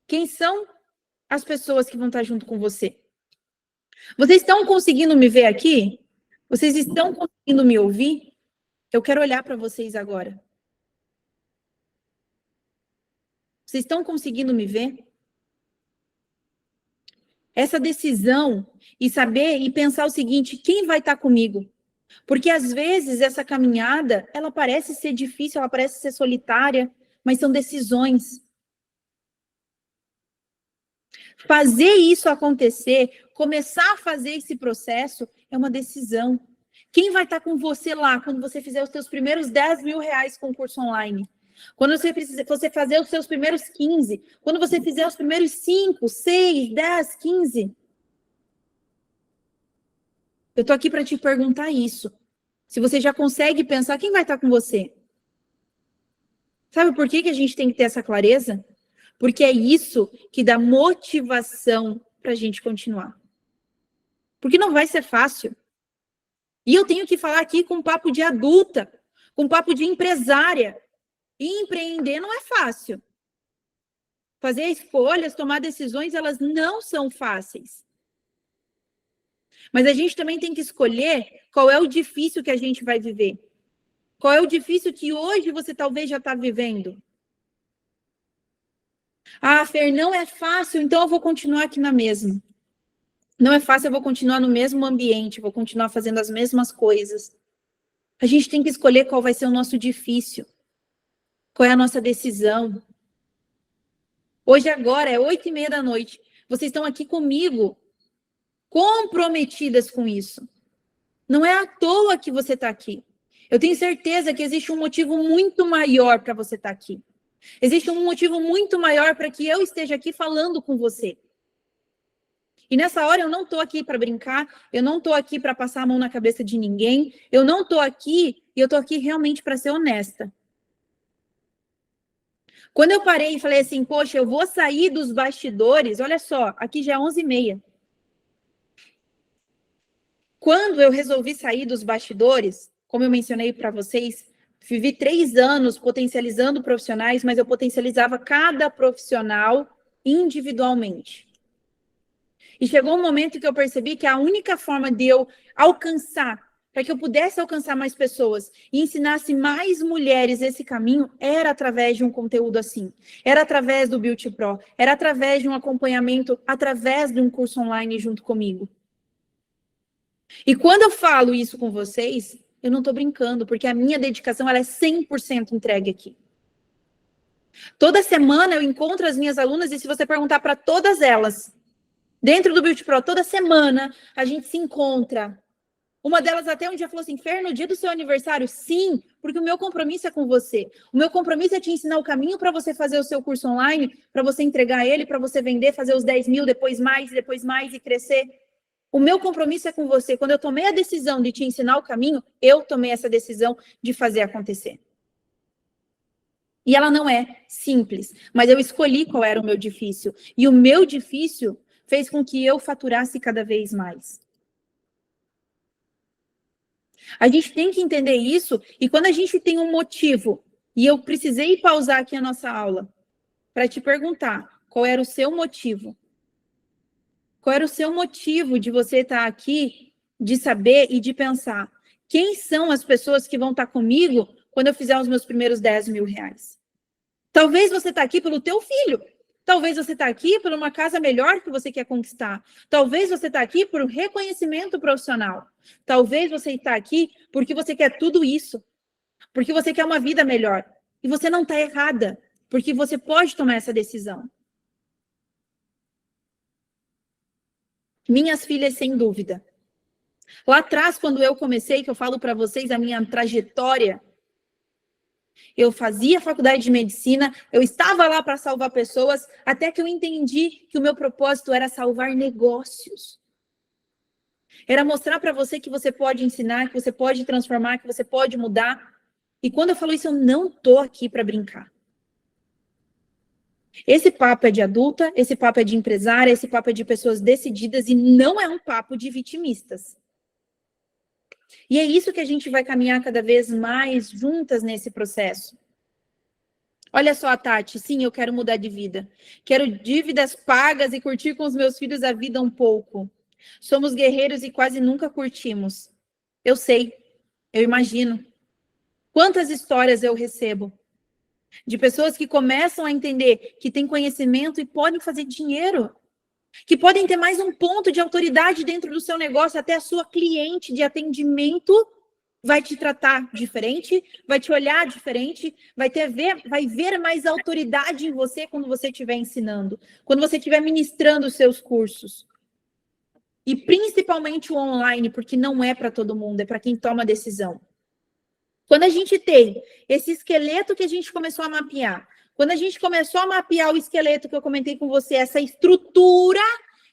quem são as pessoas que vão estar junto com você? Vocês estão conseguindo me ver aqui? Vocês estão conseguindo me ouvir? Eu quero olhar para vocês agora. Vocês estão conseguindo me ver? Essa decisão e saber e pensar o seguinte, quem vai estar comigo? Porque às vezes essa caminhada, ela parece ser difícil, ela parece ser solitária, mas são decisões. Fazer isso acontecer, começar a fazer esse processo, é uma decisão. Quem vai estar com você lá quando você fizer os seus primeiros 10 mil reais com o curso online? Quando você fazer os seus primeiros 15? Quando você fizer os primeiros 5, 6, 10, 15? Eu tô aqui para te perguntar isso. Se você já consegue pensar, quem vai estar com você? Sabe por que a gente tem que ter essa clareza? Porque é isso que dá motivação para a gente continuar. Porque não vai ser fácil. E eu tenho que falar aqui com papo de adulta, com papo de empresária. E empreender não é fácil. Fazer escolhas, tomar decisões, elas não são fáceis. Mas a gente também tem que escolher qual é o difícil que a gente vai viver. Qual é o difícil que hoje você talvez já está vivendo? Ah, Fer, não é fácil, então eu vou continuar aqui na mesma. Não é fácil, eu vou continuar no mesmo ambiente, vou continuar fazendo as mesmas coisas. A gente tem que escolher qual vai ser o nosso difícil. Qual é a nossa decisão. Hoje agora é 8h30 da noite. Vocês estão aqui comigo, comprometidas com isso. Não é à toa que você está aqui. Eu tenho certeza que existe um motivo muito maior para você estar aqui. Existe um motivo muito maior para que eu esteja aqui falando com você. E nessa hora eu não estou aqui para brincar, eu não estou aqui para passar a mão na cabeça de ninguém, eu não estou aqui, e eu estou aqui realmente para ser honesta. Quando eu parei e falei assim, poxa, eu vou sair dos bastidores, olha só, aqui já é 11h30. Quando eu resolvi sair dos bastidores, como eu mencionei para vocês, vivi 3 anos potencializando profissionais, mas eu potencializava cada profissional individualmente. E chegou um momento que eu percebi que a única forma de eu alcançar, para que eu pudesse alcançar mais pessoas e ensinasse mais mulheres esse caminho, era através de um conteúdo assim. Era através do Beauty Pro, era através de um acompanhamento, através de um curso online junto comigo. E quando eu falo isso com vocês, eu não estou brincando, porque a minha dedicação ela é 100% entregue aqui. Toda semana eu encontro as minhas alunas e se você perguntar para todas elas, dentro do Beauty Pro, toda semana a gente se encontra. Uma delas até um dia falou assim, Fer, no dia do seu aniversário? Sim, porque o meu compromisso é com você. O meu compromisso é te ensinar o caminho para você fazer o seu curso online, para você entregar ele, para você vender, fazer os 10 mil, depois mais e crescer. O meu compromisso é com você. Quando eu tomei a decisão de te ensinar o caminho, eu tomei essa decisão de fazer acontecer. E ela não é simples, mas eu escolhi qual era o meu difícil. E o meu difícil fez com que eu faturasse cada vez mais. A gente tem que entender isso, e quando a gente tem um motivo, e eu precisei pausar aqui a nossa aula, para te perguntar, qual era o seu motivo? Qual era o seu motivo de você estar aqui, de saber e de pensar, quem são as pessoas que vão estar comigo quando eu fizer os meus primeiros 10 mil reais? Talvez você está aqui pelo teu filho. Talvez você está aqui por uma casa melhor que você quer conquistar. Talvez você está aqui por um reconhecimento profissional. Talvez você está aqui porque você quer tudo isso. Porque você quer uma vida melhor. E você não está errada. Porque você pode tomar essa decisão. Minhas filhas, sem dúvida. Lá atrás, quando eu comecei, que eu falo para vocês a minha trajetória, Eu fazia faculdade de medicina, eu estava lá para salvar pessoas, até que eu entendi que o meu propósito era salvar negócios. Era mostrar para você que você pode ensinar, que você pode transformar, que você pode mudar. E quando eu falo isso, eu não tô aqui para brincar. Esse papo é de adulta, esse papo é de empresária, esse papo é de pessoas decididas e não é um papo de vitimistas. E é isso que a gente vai caminhar cada vez mais juntas nesse processo. Olha só, Tati, sim, eu quero mudar de vida. Quero dívidas pagas e curtir com os meus filhos a vida um pouco. Somos guerreiros e quase nunca curtimos. Eu sei, eu imagino. Quantas histórias eu recebo de pessoas que começam a entender que têm conhecimento e podem fazer dinheiro, que podem ter mais um ponto de autoridade dentro do seu negócio, até a sua cliente de atendimento vai te tratar diferente, vai te olhar diferente, vai ver mais autoridade em você quando você estiver ensinando, quando você estiver ministrando os seus cursos. E principalmente o online, porque não é para todo mundo, é para quem toma decisão. Quando a gente tem esse esqueleto que a gente começou a mapear, quando a gente começou a mapear o esqueleto que eu comentei com você, essa estrutura,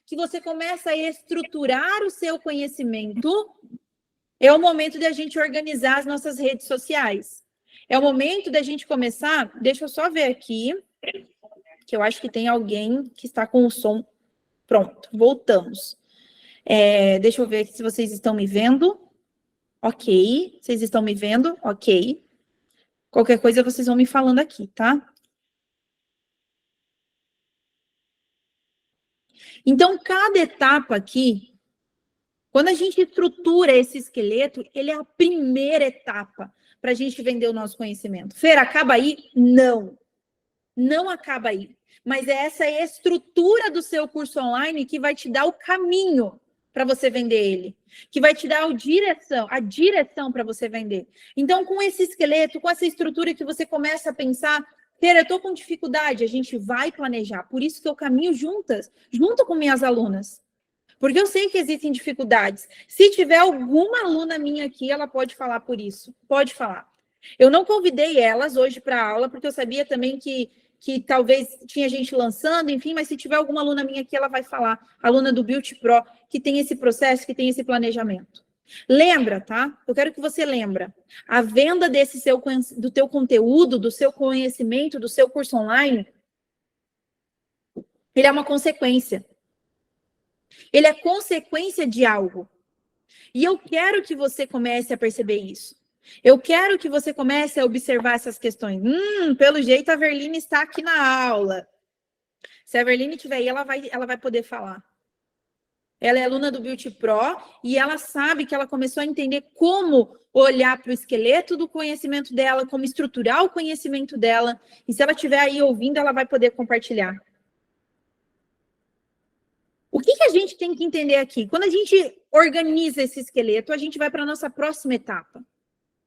que você começa a estruturar o seu conhecimento, é o momento de a gente organizar as nossas redes sociais. É o momento da gente começar, deixa eu só ver aqui, que eu acho que tem alguém que está com o som pronto. Voltamos. Deixa eu ver aqui se vocês estão me vendo. Ok. Vocês estão me vendo? Ok. Qualquer coisa vocês vão me falando aqui, tá? Então, cada etapa aqui, quando a gente estrutura esse esqueleto, ele é a primeira etapa para a gente vender o nosso conhecimento. Fer, acaba aí? Não. Não acaba aí. Mas é essa estrutura do seu curso online que vai te dar o caminho para você vender ele, que vai te dar a direção para você vender. Então, com esse esqueleto, com essa estrutura que você começa a pensar, Pera, eu estou com dificuldade, a gente vai planejar. Por isso que eu caminho juntas, junto com minhas alunas. Porque eu sei que existem dificuldades. Se tiver alguma aluna minha aqui, ela pode falar por isso. Pode falar. Eu não convidei elas hoje para a aula, porque eu sabia também que talvez tinha gente lançando, enfim, mas se tiver alguma aluna minha aqui, ela vai falar, aluna do Build Pro, que tem esse processo, que tem esse planejamento. Lembra, tá? Eu quero que você lembra. A venda do teu conteúdo, do seu conhecimento, do seu curso online, ele é uma consequência. Ele é consequência de algo. E eu quero que você comece a perceber isso. Eu quero que você comece a observar essas questões. Pelo jeito a Verline está aqui na aula. Se a Verline estiver aí, ela vai poder falar. Ela é aluna do Build Pro e ela sabe que ela começou a entender como olhar para o esqueleto do conhecimento dela, como estruturar o conhecimento dela. E se ela estiver aí ouvindo, ela vai poder compartilhar. O que a gente tem que entender aqui? Quando a gente organiza esse esqueleto, a gente vai para a nossa próxima etapa.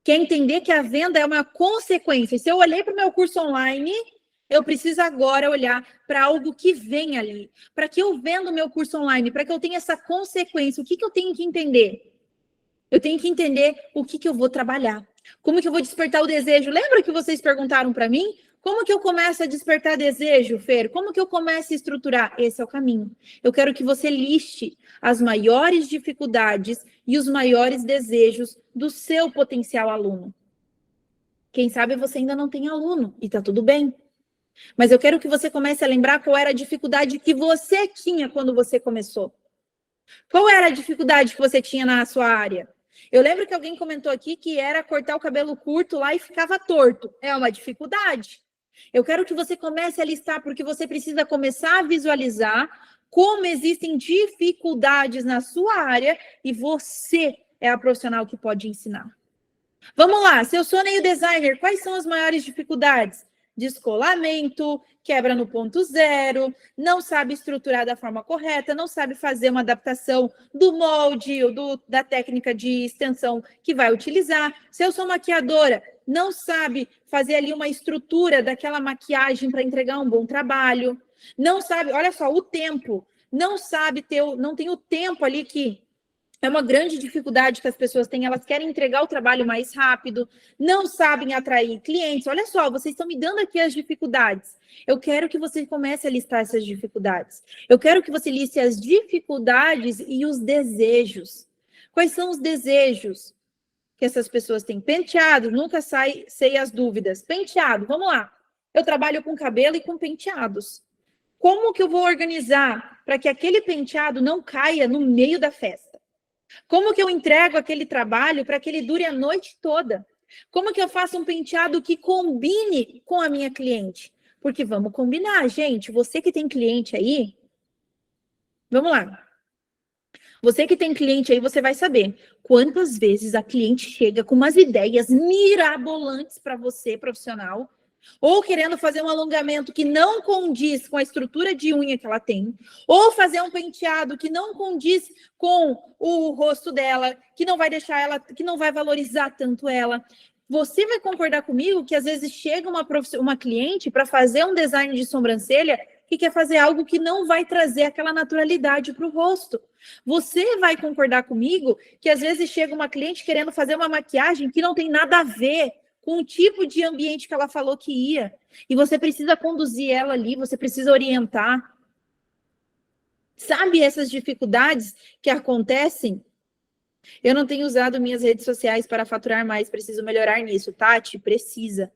Que é entender que a venda é uma consequência. Se eu olhei para o meu curso online, eu preciso agora olhar para algo que vem ali. Para que eu venda o meu curso online, para que eu tenha essa consequência, o que eu tenho que entender? Eu tenho que entender o que eu vou trabalhar. Como que eu vou despertar o desejo? Lembra que vocês perguntaram para mim? Como que eu começo a despertar desejo, Fer? Como que eu começo a estruturar? Esse é o caminho. Eu quero que você liste as maiores dificuldades e os maiores desejos do seu potencial aluno. Quem sabe você ainda não tem aluno e tá tudo bem. Mas eu quero que você comece a lembrar qual era a dificuldade que você tinha quando você começou. Qual era a dificuldade que você tinha na sua área? Eu lembro que alguém comentou aqui que era cortar o cabelo curto lá e ficava torto. É uma dificuldade. Eu quero que você comece a listar, porque você precisa começar a visualizar como existem dificuldades na sua área e você é a profissional que pode ensinar. Vamos lá, se eu sou nail designer, quais são as maiores dificuldades? Descolamento, quebra no ponto zero, não sabe estruturar da forma correta, não sabe fazer uma adaptação do molde ou da técnica de extensão que vai utilizar. Se eu sou maquiadora, não sabe fazer ali uma estrutura daquela maquiagem para entregar um bom trabalho. Não sabe, olha só, o tempo. Não sabe não tem o tempo ali que É uma grande dificuldade que as pessoas têm, elas querem entregar o trabalho mais rápido, não sabem atrair clientes. Olha só, vocês estão me dando aqui as dificuldades. Eu quero que você comece a listar essas dificuldades. Eu quero que você liste as dificuldades e os desejos. Quais são os desejos que essas pessoas têm? Penteado, nunca sei as dúvidas. Penteado, vamos lá. Eu trabalho com cabelo e com penteados. Como que eu vou organizar para que aquele penteado não caia no meio da festa? Como que eu entrego aquele trabalho para que ele dure a noite toda? Como que eu faço um penteado que combine com a minha cliente? Porque vamos combinar, gente. Você que tem cliente aí, vamos lá. Você que tem cliente aí, você vai saber quantas vezes a cliente chega com umas ideias mirabolantes para você, profissional, ou querendo fazer um alongamento que não condiz com a estrutura de unha que ela tem, ou fazer um penteado que não condiz com o rosto dela, que não vai deixar ela, que não vai valorizar tanto ela. Você vai concordar comigo que às vezes chega uma cliente para fazer um design de sobrancelha que quer fazer algo que não vai trazer aquela naturalidade para o rosto. Você vai concordar comigo que às vezes chega uma cliente querendo fazer uma maquiagem que não tem nada a ver com o tipo de ambiente que ela falou que ia. E você precisa conduzir ela ali, você precisa orientar. Sabe essas dificuldades que acontecem? Eu não tenho usado minhas redes sociais para faturar mais, preciso melhorar nisso. Tati, precisa.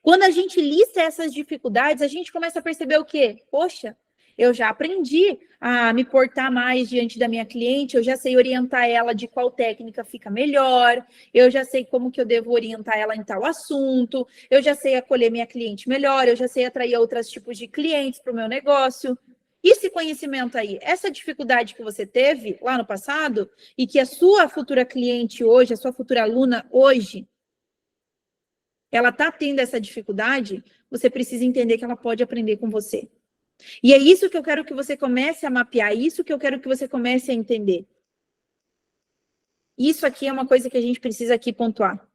Quando a gente lista essas dificuldades, a gente começa a perceber o quê? Poxa, eu já aprendi a me portar mais diante da minha cliente, eu já sei orientar ela de qual técnica fica melhor, eu já sei como que eu devo orientar ela em tal assunto, eu já sei acolher minha cliente melhor, eu já sei atrair outros tipos de clientes para o meu negócio. Esse conhecimento aí, essa dificuldade que você teve lá no passado e que a sua futura cliente hoje, a sua futura aluna hoje, ela está tendo essa dificuldade, você precisa entender que ela pode aprender com você. E é isso que eu quero que você comece a mapear, é isso que eu quero que você comece a entender. Isso aqui é uma coisa que a gente precisa aqui pontuar.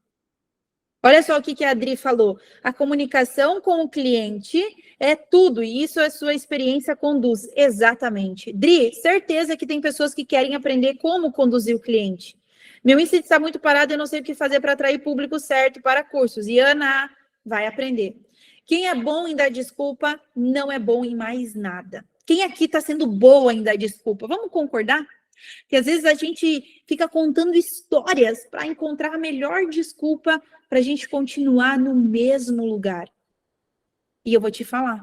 Olha só o que a Adri falou. A comunicação com o cliente é tudo, e isso a sua experiência conduz. Exatamente. Dri, certeza que tem pessoas que querem aprender como conduzir o cliente. Meu índice está muito parado, eu não sei o que fazer para atrair público certo para cursos. E Ana, vai aprender. Quem é bom em dar desculpa, não é bom em mais nada. Quem aqui está sendo boa em dar desculpa? Vamos concordar? Que às vezes a gente fica contando histórias para encontrar a melhor desculpa para a gente continuar no mesmo lugar. E eu vou te falar,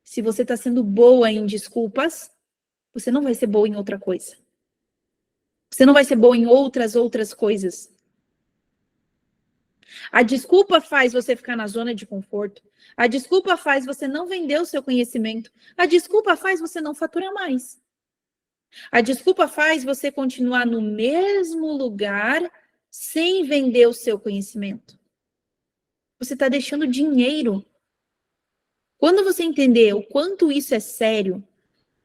se você está sendo boa em desculpas, você não vai ser boa em outra coisa. Você não vai ser boa em outras coisas. A desculpa faz você ficar na zona de conforto. A desculpa faz você não vender o seu conhecimento. A desculpa faz você não faturar mais. A desculpa faz você continuar no mesmo lugar sem vender o seu conhecimento. Você está deixando dinheiro. Quando você entender o quanto isso é sério,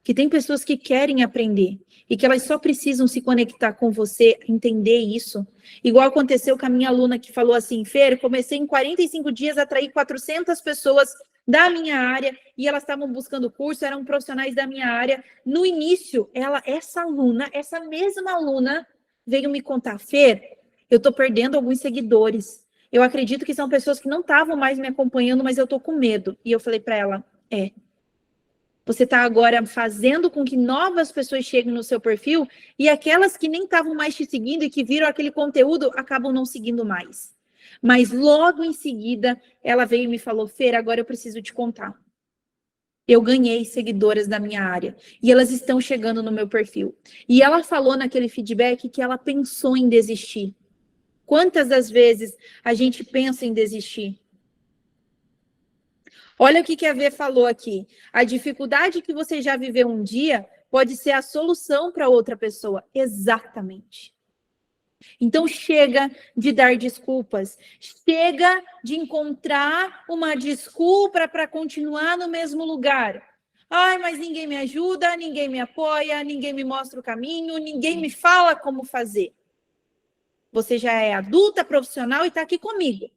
que tem pessoas que querem aprender e que elas só precisam se conectar com você, entender isso. Igual aconteceu com a minha aluna que falou assim, Fer, comecei em 45 dias a atrair 400 pessoas da minha área e elas estavam buscando curso, eram profissionais da minha área. No início, essa mesma aluna, veio me contar, Fer, eu estou perdendo alguns seguidores. Eu acredito que são pessoas que não estavam mais me acompanhando, mas eu estou com medo. E eu falei para ela, você está agora fazendo com que novas pessoas cheguem no seu perfil e aquelas que nem estavam mais te seguindo e que viram aquele conteúdo acabam não seguindo mais. Mas logo em seguida, ela veio e me falou, Fer, agora eu preciso te contar. Eu ganhei seguidoras da minha área e elas estão chegando no meu perfil. E ela falou naquele feedback que ela pensou em desistir. Quantas das vezes a gente pensa em desistir? Olha o que a V falou aqui. A dificuldade que você já viveu um dia pode ser a solução para outra pessoa. Exatamente. Então, chega de dar desculpas. Chega de encontrar uma desculpa para continuar no mesmo lugar. Ai, mas ninguém me ajuda, ninguém me apoia, ninguém me mostra o caminho, ninguém me fala como fazer. Você já é adulta, profissional e está aqui comigo.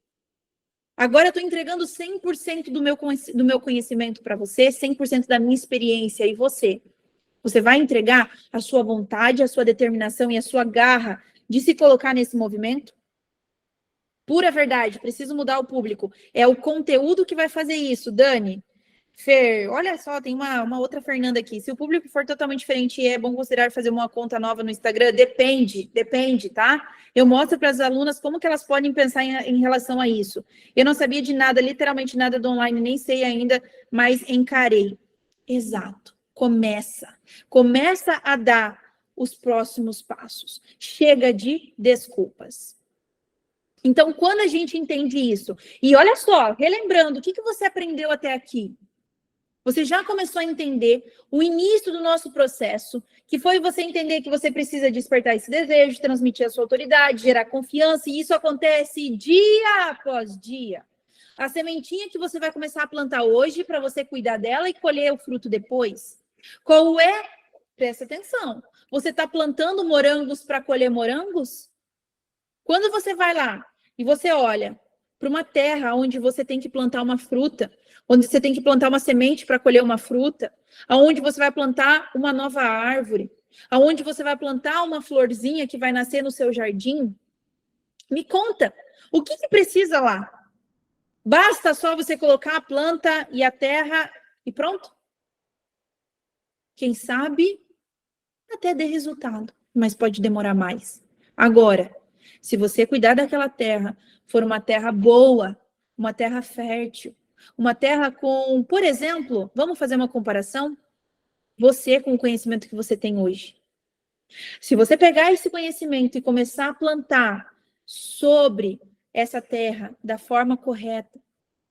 Agora eu estou entregando 100% do meu conhecimento para você, 100% da minha experiência e você. Você vai entregar a sua vontade, a sua determinação e a sua garra de se colocar nesse movimento? Pura verdade, preciso mudar o público. É o conteúdo que vai fazer isso, Dani. Fer, olha só, tem uma outra Fernanda aqui. Se o público for totalmente diferente, é bom considerar fazer uma conta nova no Instagram? Depende, tá? Eu mostro para as alunas como que elas podem pensar em relação a isso. Eu não sabia de nada, literalmente nada do online, nem sei ainda, mas encarei. Exato. Começa a dar os próximos passos. Chega de desculpas. Então, quando a gente entende isso, e olha só, relembrando, o que você aprendeu até aqui? Você já começou a entender o início do nosso processo, que foi você entender que você precisa despertar esse desejo, transmitir a sua autoridade, gerar confiança, e isso acontece dia após dia. A sementinha que você vai começar a plantar hoje, para você cuidar dela e colher o fruto depois. Qual é? Presta atenção. Você está plantando morangos para colher morangos? Quando você vai lá e você olha para uma terra onde você tem que plantar uma fruta, onde você tem que plantar uma semente para colher uma fruta, aonde você vai plantar uma nova árvore, aonde você vai plantar uma florzinha que vai nascer no seu jardim, me conta, o que precisa lá? Basta só você colocar a planta e a terra e pronto? Quem sabe até dê resultado, mas pode demorar mais. Agora, se você cuidar daquela terra, for uma terra boa, uma terra fértil, uma terra com, por exemplo, vamos fazer uma comparação? Você com o conhecimento que você tem hoje. Se você pegar esse conhecimento e começar a plantar sobre essa terra da forma correta,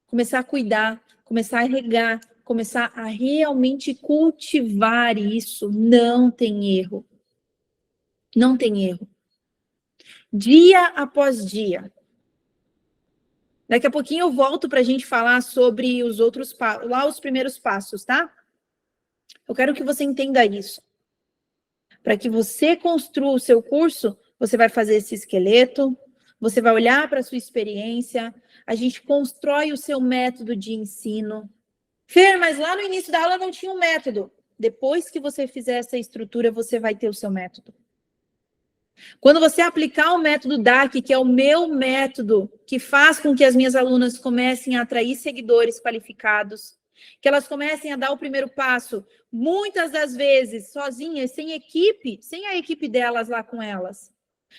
começar a cuidar, começar a regar, começar a realmente cultivar isso, não tem erro. Não tem erro. Dia após dia. Daqui a pouquinho eu volto para a gente falar sobre os outros lá os primeiros passos, tá? Eu quero que você entenda isso. Para que você construa o seu curso, você vai fazer esse esqueleto, você vai olhar para a sua experiência, a gente constrói o seu método de ensino. Fer, mas lá no início da aula não tinha um método. Depois que você fizer essa estrutura, você vai ter o seu método. Quando você aplicar o método DAC, que é o meu método, que faz com que as minhas alunas comecem a atrair seguidores qualificados, que elas comecem a dar o primeiro passo, muitas das vezes sozinhas, sem equipe, sem a equipe delas lá com elas,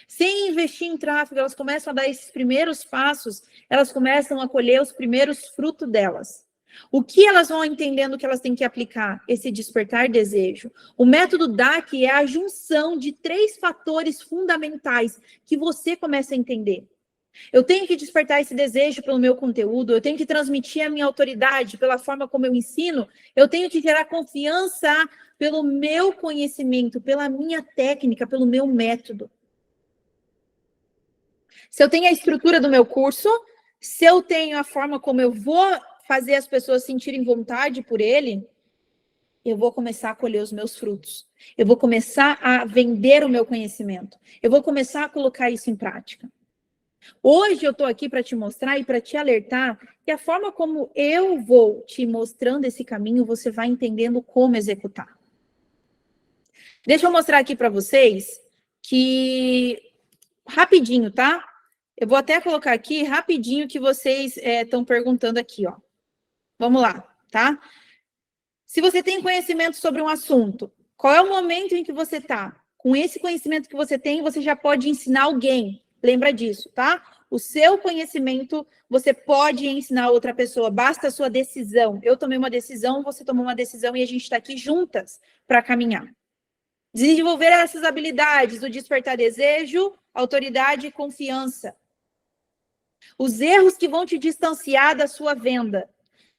sem investir em tráfego, elas começam a dar esses primeiros passos, elas começam a colher os primeiros frutos delas. O que elas vão entendendo que elas têm que aplicar? Esse despertar desejo. O método DAC é a junção de 3 fatores fundamentais que você começa a entender. Eu tenho que despertar esse desejo pelo meu conteúdo, eu tenho que transmitir a minha autoridade pela forma como eu ensino, eu tenho que gerar confiança pelo meu conhecimento, pela minha técnica, pelo meu método. Se eu tenho a estrutura do meu curso, se eu tenho a forma como eu vou fazer as pessoas sentirem vontade por ele, eu vou começar a colher os meus frutos. Eu vou começar a vender o meu conhecimento. Eu vou começar a colocar isso em prática. Hoje eu estou aqui para te mostrar e para te alertar que a forma como eu vou te mostrando esse caminho, você vai entendendo como executar. Deixa eu mostrar aqui para vocês que, rapidinho, tá? Eu vou até colocar aqui rapidinho que vocês estão perguntando aqui, ó. Vamos lá, tá? Se você tem conhecimento sobre um assunto, qual é o momento em que você está? Com esse conhecimento que você tem, você já pode ensinar alguém. Lembra disso, tá? O seu conhecimento, você pode ensinar outra pessoa, basta a sua decisão. Eu tomei uma decisão, você tomou uma decisão e a gente está aqui juntas para caminhar. Desenvolver essas habilidades, o despertar desejo, autoridade e confiança. Os erros que vão te distanciar da sua venda.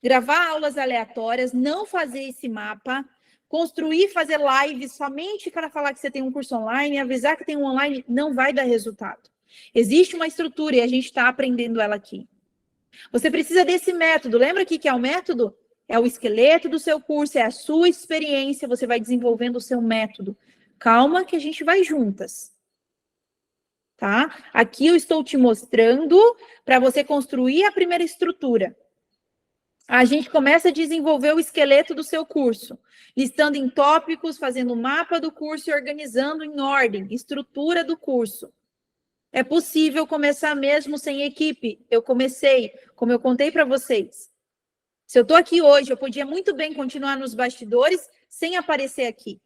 Gravar aulas aleatórias, não fazer esse mapa, construir, fazer lives somente para falar que você tem um curso online, avisar que tem um online, não vai dar resultado. Existe uma estrutura e a gente está aprendendo ela aqui. Você precisa desse método. Lembra o que é o método? É o esqueleto do seu curso, é a sua experiência, você vai desenvolvendo o seu método. Calma que a gente vai juntas. Tá? Aqui eu estou te mostrando para você construir a primeira estrutura. A gente começa a desenvolver o esqueleto do seu curso, listando em tópicos, fazendo o mapa do curso e organizando em ordem, estrutura do curso. É possível começar mesmo sem equipe. Eu comecei, como eu contei para vocês. Se eu estou aqui hoje, eu podia muito bem continuar nos bastidores sem aparecer aqui.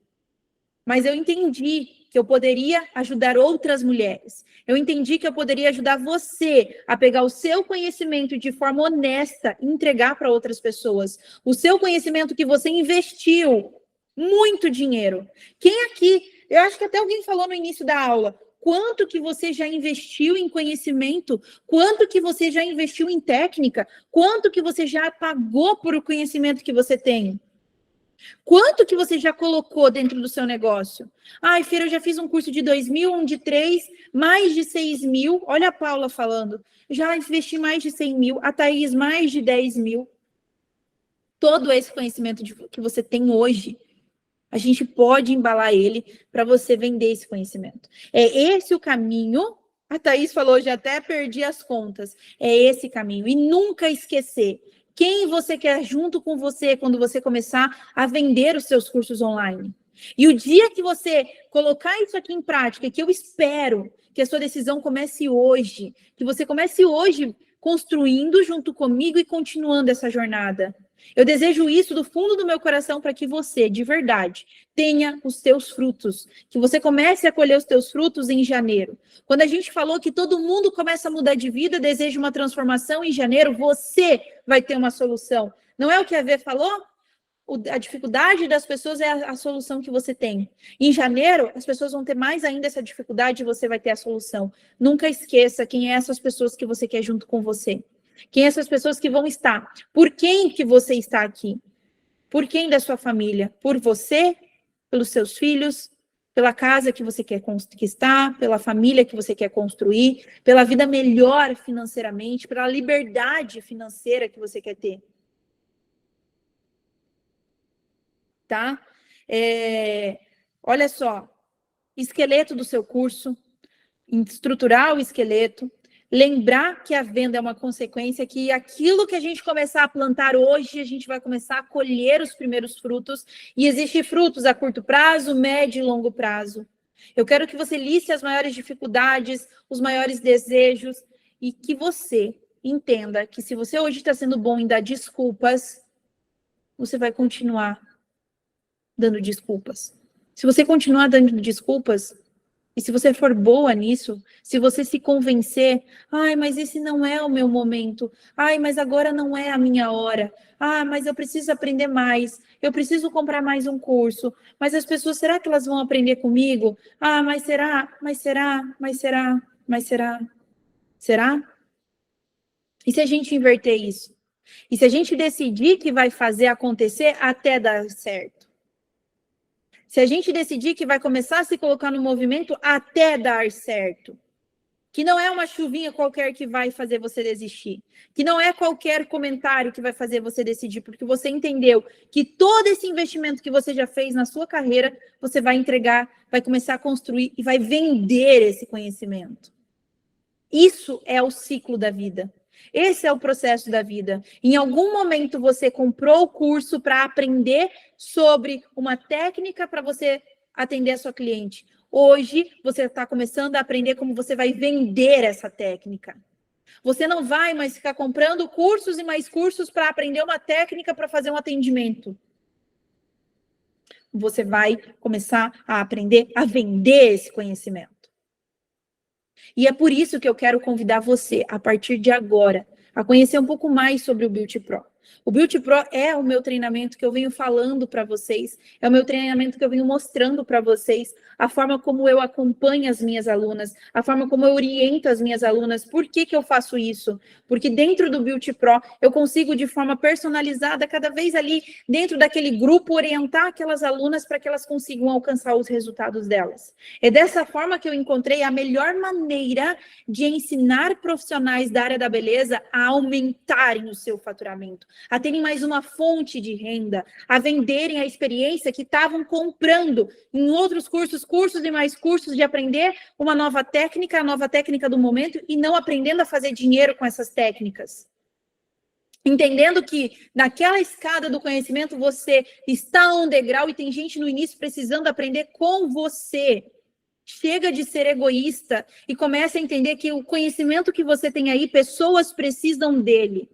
Mas eu entendi que eu poderia ajudar outras mulheres. Eu entendi que eu poderia ajudar você a pegar o seu conhecimento de forma honesta e entregar para outras pessoas. O seu conhecimento que você investiu muito dinheiro. Quem aqui, eu acho que até alguém falou no início da aula, quanto que você já investiu em conhecimento, quanto que você já investiu em técnica, quanto que você já pagou por o conhecimento que você tem. Quanto que você já colocou dentro do seu negócio? Ai, Feira, eu já fiz um curso de 2.000, um de 3, mais de 6.000. Olha a Paula falando. Já investi mais de 100.000. A Thaís, mais de 10.000. Todo esse conhecimento que você tem hoje, a gente pode embalar ele para você vender esse conhecimento. É esse o caminho. A Thaís falou, já até perdi as contas. É esse caminho. E nunca esquecer quem você quer junto com você quando você começar a vender os seus cursos online. E o dia que você colocar isso aqui em prática, que eu espero que a sua decisão comece hoje, que você comece hoje construindo junto comigo e continuando essa jornada. Eu desejo isso do fundo do meu coração para que você, de verdade, tenha os seus frutos, que você comece a colher os seus frutos em janeiro. Quando a gente falou que todo mundo começa a mudar de vida, deseja uma transformação em janeiro, você vai ter uma solução. Não é o que a Vê falou? A dificuldade das pessoas é a solução que você tem. Em janeiro, as pessoas vão ter mais ainda essa dificuldade e você vai ter a solução. Nunca esqueça quem é essas pessoas que você quer junto com você. Quem essas pessoas que vão estar? Por quem que você está aqui? Por quem da sua família? Por você? Pelos seus filhos? Pela casa que você quer conquistar? Pela família que você quer construir? Pela vida melhor financeiramente? Pela liberdade financeira que você quer ter? Tá? Olha só. Esqueleto do seu curso. Estruturar o esqueleto. Lembrar que a venda é uma consequência, que aquilo que a gente começar a plantar hoje, a gente vai começar a colher os primeiros frutos, e existem frutos a curto prazo, médio e longo prazo. Eu quero que você liste as maiores dificuldades, os maiores desejos, e que você entenda que se você hoje está sendo bom em dar desculpas, você vai continuar dando desculpas. Se você continuar dando desculpas, e se você for boa nisso, se você se convencer, ai, mas esse não é o meu momento, ai, mas agora não é a minha hora, ah, mas eu preciso aprender mais, eu preciso comprar mais um curso, mas as pessoas, será que elas vão aprender comigo? Ah, mas será? Será? E se a gente inverter isso? E se a gente decidir que vai fazer acontecer até dar certo? Se a gente decidir que vai começar a se colocar no movimento até dar certo, que não é uma chuvinha qualquer que vai fazer você desistir, que não é qualquer comentário que vai fazer você decidir, porque você entendeu que todo esse investimento que você já fez na sua carreira, você vai entregar, vai começar a construir e vai vender esse conhecimento. Isso é o ciclo da vida. Esse é o processo da vida. Em algum momento você comprou o curso para aprender sobre uma técnica para você atender a sua cliente. Hoje você está começando a aprender como você vai vender essa técnica. Você não vai mais ficar comprando cursos e mais cursos para aprender uma técnica para fazer um atendimento. Você vai começar a aprender a vender esse conhecimento. E é por isso que eu quero convidar você, a partir de agora, a conhecer um pouco mais sobre o Beauty Pro. O Beauty Pro é o meu treinamento que eu venho falando para vocês, é o meu treinamento que eu venho mostrando para vocês, a forma como eu acompanho as minhas alunas, a forma como eu oriento as minhas alunas. Por que que eu faço isso? Porque dentro do Beauty Pro, eu consigo, de forma personalizada, cada vez ali, dentro daquele grupo, orientar aquelas alunas para que elas consigam alcançar os resultados delas. É dessa forma que eu encontrei a melhor maneira de ensinar profissionais da área da beleza a aumentarem o seu faturamento, a terem mais uma fonte de renda, a venderem a experiência que estavam comprando em outros cursos e mais cursos, de aprender uma nova técnica, a nova técnica do momento, e não aprendendo a fazer dinheiro com essas técnicas. Entendendo que naquela escada do conhecimento você está a um degrau e tem gente no início precisando aprender com você. Chega de ser egoísta e comece a entender que o conhecimento que você tem aí, pessoas precisam dele.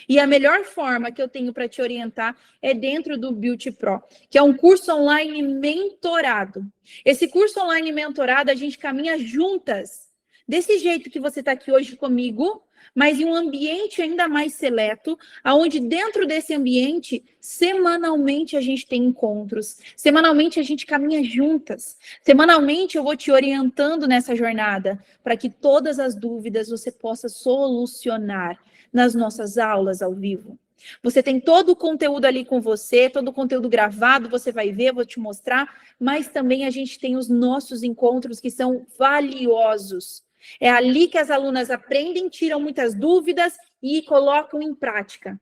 E a melhor forma que eu tenho para te orientar é dentro do Beauty Pro, que é um curso online mentorado. Esse curso online mentorado, a gente caminha juntas, desse jeito que você está aqui hoje comigo, mas em um ambiente ainda mais seleto, onde dentro desse ambiente, semanalmente a gente tem encontros, semanalmente a gente caminha juntas, semanalmente eu vou te orientando nessa jornada, para que todas as dúvidas você possa solucionar nas nossas aulas ao vivo. Você tem todo o conteúdo ali com você, todo o conteúdo gravado, você vai ver, vou te mostrar, mas também a gente tem os nossos encontros que são valiosos. É ali que as alunas aprendem, tiram muitas dúvidas e colocam em prática.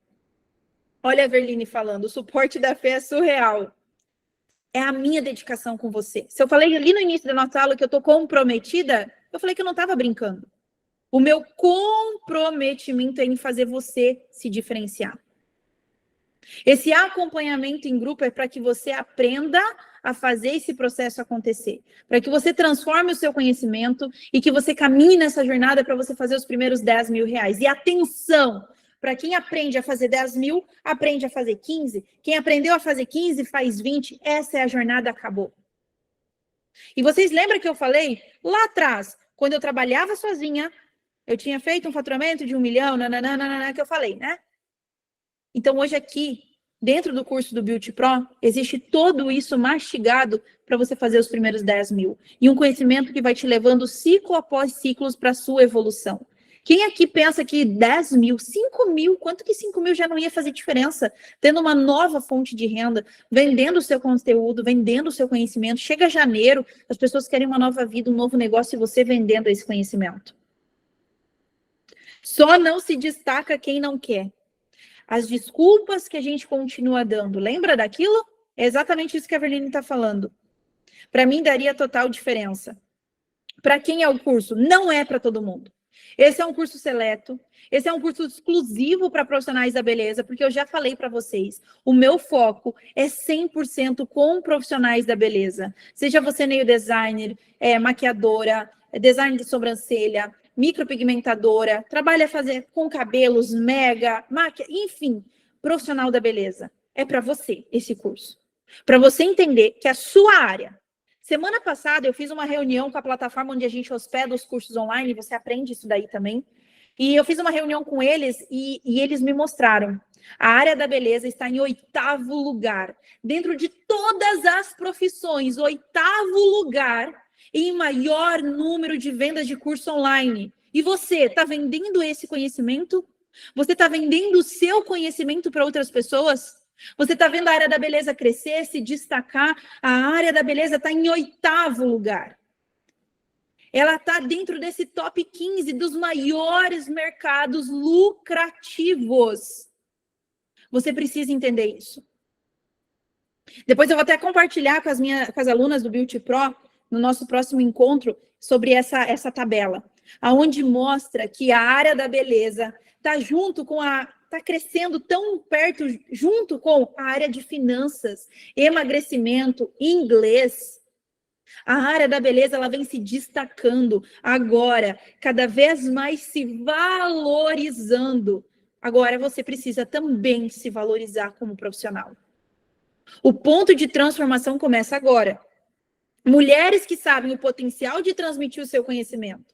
Olha a Verline falando, o suporte da fé é surreal. É a minha dedicação com você. Se eu falei ali no início da nossa aula que eu estou comprometida, eu falei que eu não estava brincando. O meu comprometimento é em fazer você se diferenciar. Esse acompanhamento em grupo é para que você aprenda a fazer esse processo acontecer, para que você transforme o seu conhecimento e que você caminhe nessa jornada para você fazer os primeiros 10 mil reais. E atenção, para quem aprende a fazer 10 mil, aprende a fazer 15. Quem aprendeu a fazer 15, faz 20. Essa é a jornada, acabou. E vocês lembram que eu falei lá atrás, quando eu trabalhava sozinha, eu tinha feito um faturamento de 1 milhão, que eu falei, né? Então, hoje aqui, dentro do curso do Beauty Pro, existe tudo isso mastigado para você fazer os primeiros 10 mil. E um conhecimento que vai te levando ciclo após ciclos para a sua evolução. Quem aqui pensa que 10 mil, 5 mil, quanto que 5 mil já não ia fazer diferença? Tendo uma nova fonte de renda, vendendo o seu conteúdo, vendendo o seu conhecimento. Chega janeiro, as pessoas querem uma nova vida, um novo negócio e você vendendo esse conhecimento. Só não se destaca quem não quer. As desculpas que a gente continua dando, lembra daquilo? É exatamente isso que a Verline está falando. Para mim, daria total diferença. Para quem é o curso? Não é para todo mundo. Esse é um curso seleto, esse é um curso exclusivo para profissionais da beleza, porque eu já falei para vocês, o meu foco é 100% com profissionais da beleza. Seja você nail designer, maquiadora, design de sobrancelha, micropigmentadora, trabalha com cabelos, mega, enfim, profissional da beleza. É para você esse curso. Para você entender que a sua área. Semana passada eu fiz uma reunião com a plataforma onde a gente hospeda os cursos online, você aprende isso daí também. E eu fiz uma reunião com eles e eles me mostraram. A área da beleza está em 8º lugar. Dentro de todas as profissões, 8º lugar em maior número de vendas de curso online. E você está vendendo esse conhecimento? Você está vendendo o seu conhecimento para outras pessoas? Você está vendo a área da beleza crescer, se destacar? A área da beleza está em 8º lugar. Ela está dentro desse top 15 dos maiores mercados lucrativos. Você precisa entender isso. Depois eu vou até compartilhar com as alunas do Beauty Pro, no nosso próximo encontro, sobre essa tabela, aonde mostra que a área da beleza está junto com está crescendo tão perto, junto com a área de finanças, emagrecimento, inglês. A área da beleza, ela vem se destacando agora, cada vez mais se valorizando. Agora você precisa também se valorizar como profissional. O ponto de transformação começa agora. Mulheres que sabem o potencial de transmitir o seu conhecimento.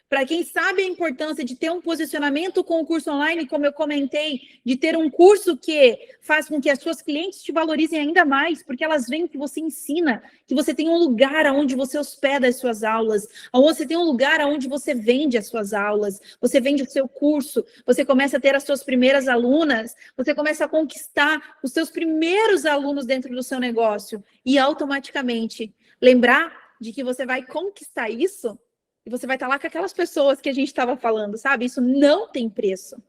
Para quem sabe a importância de ter um posicionamento com o curso online, como eu comentei, de ter um curso que faz com que as suas clientes te valorizem ainda mais, porque elas veem que você ensina, que você tem um lugar onde você hospeda as suas aulas, onde você tem um lugar onde você vende as suas aulas, você vende o seu curso, você começa a ter as suas primeiras alunas, você começa a conquistar os seus primeiros alunos dentro do seu negócio e automaticamente lembrar de que você vai conquistar isso. E você vai estar lá com aquelas pessoas que a gente estava falando, sabe? Isso não tem preço.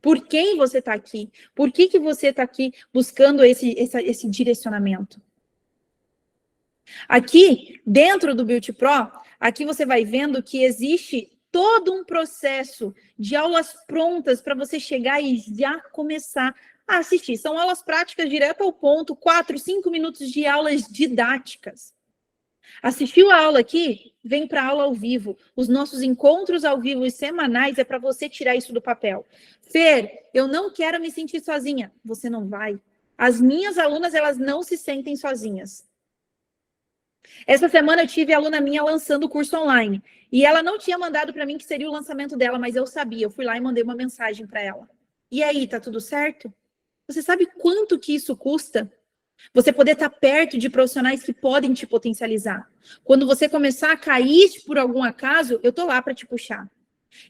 Por quem você está aqui? Por que você está aqui buscando esse direcionamento? Aqui, dentro do Beauty Pro, aqui você vai vendo que existe todo um processo de aulas prontas para você chegar e já começar a assistir. São aulas práticas direto ao ponto, 4, 5 minutos de aulas didáticas. Assistiu a aula aqui? Vem para a aula ao vivo. Os nossos encontros ao vivo e semanais é para você tirar isso do papel. Fer, eu não quero me sentir sozinha. Você não vai. As minhas alunas, elas não se sentem sozinhas. Essa semana eu tive a aluna minha lançando o curso online. E ela não tinha mandado para mim que seria o lançamento dela, mas eu sabia. Eu fui lá e mandei uma mensagem para ela. E aí, tá tudo certo? Você sabe quanto que isso custa? Você poder estar perto de profissionais que podem te potencializar. Quando você começar a cair por algum acaso, eu tô lá para te puxar.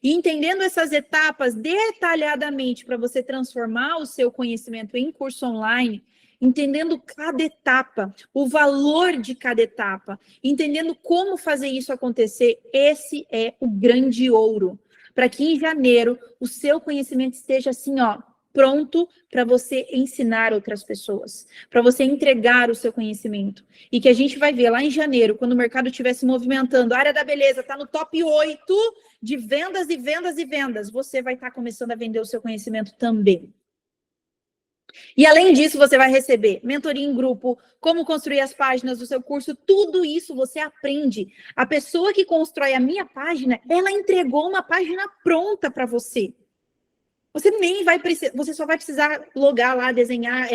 E entendendo essas etapas detalhadamente para você transformar o seu conhecimento em curso online, entendendo cada etapa, o valor de cada etapa, entendendo como fazer isso acontecer, esse é o grande ouro. Para que em janeiro o seu conhecimento esteja assim, ó, pronto para você ensinar outras pessoas, para você entregar o seu conhecimento. E que a gente vai ver lá em janeiro, quando o mercado estiver se movimentando, a área da beleza está no top 8 de vendas e vendas e vendas, você vai estar começando a vender o seu conhecimento também. E além disso, você vai receber mentoria em grupo, como construir as páginas do seu curso, tudo isso você aprende. A pessoa que constrói a minha página, ela entregou uma página pronta para você. Você nem vai precisar, você só vai precisar logar lá, desenhar,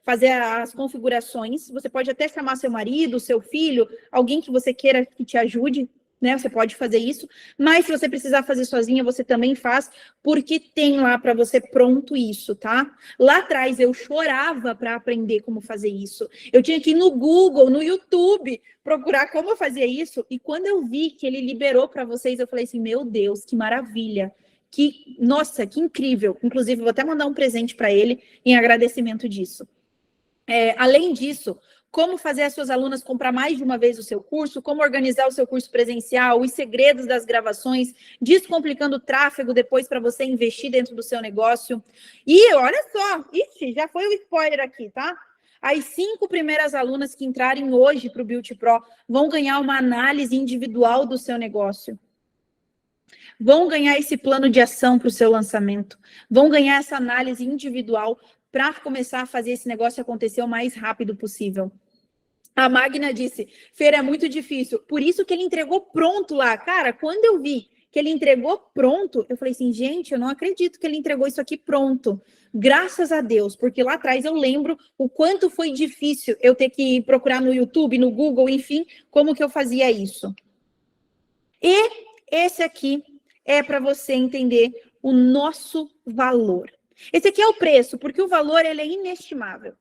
fazer as configurações. Você pode até chamar seu marido, seu filho, alguém que você queira que te ajude, né? Você pode fazer isso. Mas se você precisar fazer sozinha, você também faz, porque tem lá para você pronto isso, tá? Lá atrás eu chorava para aprender como fazer isso. Eu tinha que ir no Google, no YouTube, procurar como fazer isso. E quando eu vi que ele liberou para vocês, eu falei assim, meu Deus, que maravilha. Nossa, que incrível. Inclusive, vou até mandar um presente para ele em agradecimento disso. Além disso, como fazer as suas alunas comprar mais de uma vez o seu curso, como organizar o seu curso presencial, os segredos das gravações, descomplicando o tráfego depois para você investir dentro do seu negócio. E olha só, já foi o spoiler aqui, tá? As 5 primeiras alunas que entrarem hoje para o Beauty Pro vão ganhar uma análise individual do seu negócio. Vão ganhar esse plano de ação para o seu lançamento. Vão ganhar essa análise individual para começar a fazer esse negócio acontecer o mais rápido possível. A Magna disse, Fer, é muito difícil. Por isso que ele entregou pronto lá. Cara, quando eu vi que ele entregou pronto, eu falei assim, gente, eu não acredito que ele entregou isso aqui pronto. Graças a Deus, porque lá atrás eu lembro o quanto foi difícil eu ter que procurar no YouTube, no Google, enfim, como que eu fazia isso. E esse aqui é para você entender o nosso valor. Esse aqui é o preço, porque o valor ele é inestimável.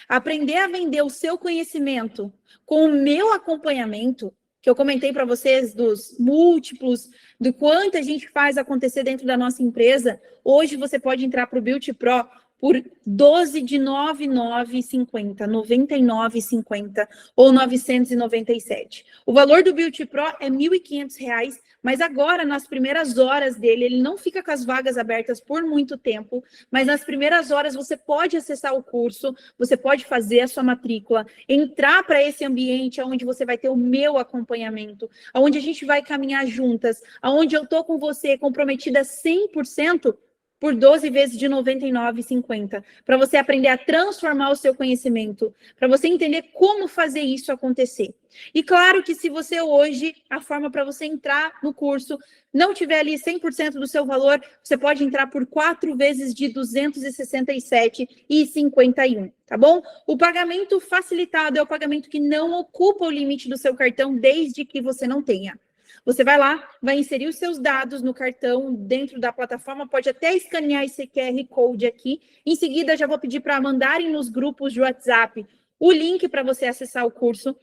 Aprender a vender o seu conhecimento com o meu acompanhamento, que eu comentei para vocês dos múltiplos, do quanto a gente faz acontecer dentro da nossa empresa, hoje você pode entrar para o Beauty Pro por 12 de 99,50, 99,50 ou 997. O valor do Beauty Pro é R$ 1.500, mas agora, nas primeiras horas dele, ele não fica com as vagas abertas por muito tempo, mas nas primeiras horas você pode acessar o curso, você pode fazer a sua matrícula, entrar para esse ambiente onde você vai ter o meu acompanhamento, onde a gente vai caminhar juntas, onde eu estou com você comprometida 100%, por 12 vezes de R$ 99,50, para você aprender a transformar o seu conhecimento, para você entender como fazer isso acontecer. E claro que se você hoje, a forma para você entrar no curso, não tiver ali 100% do seu valor, você pode entrar por 4 vezes de R$ 267,51, tá bom? O pagamento facilitado é o pagamento que não ocupa o limite do seu cartão, desde que você não tenha. Você vai lá, vai inserir os seus dados no cartão dentro da plataforma, pode até escanear esse QR Code aqui. Em seguida, já vou pedir para mandarem nos grupos de WhatsApp o link para você acessar o curso.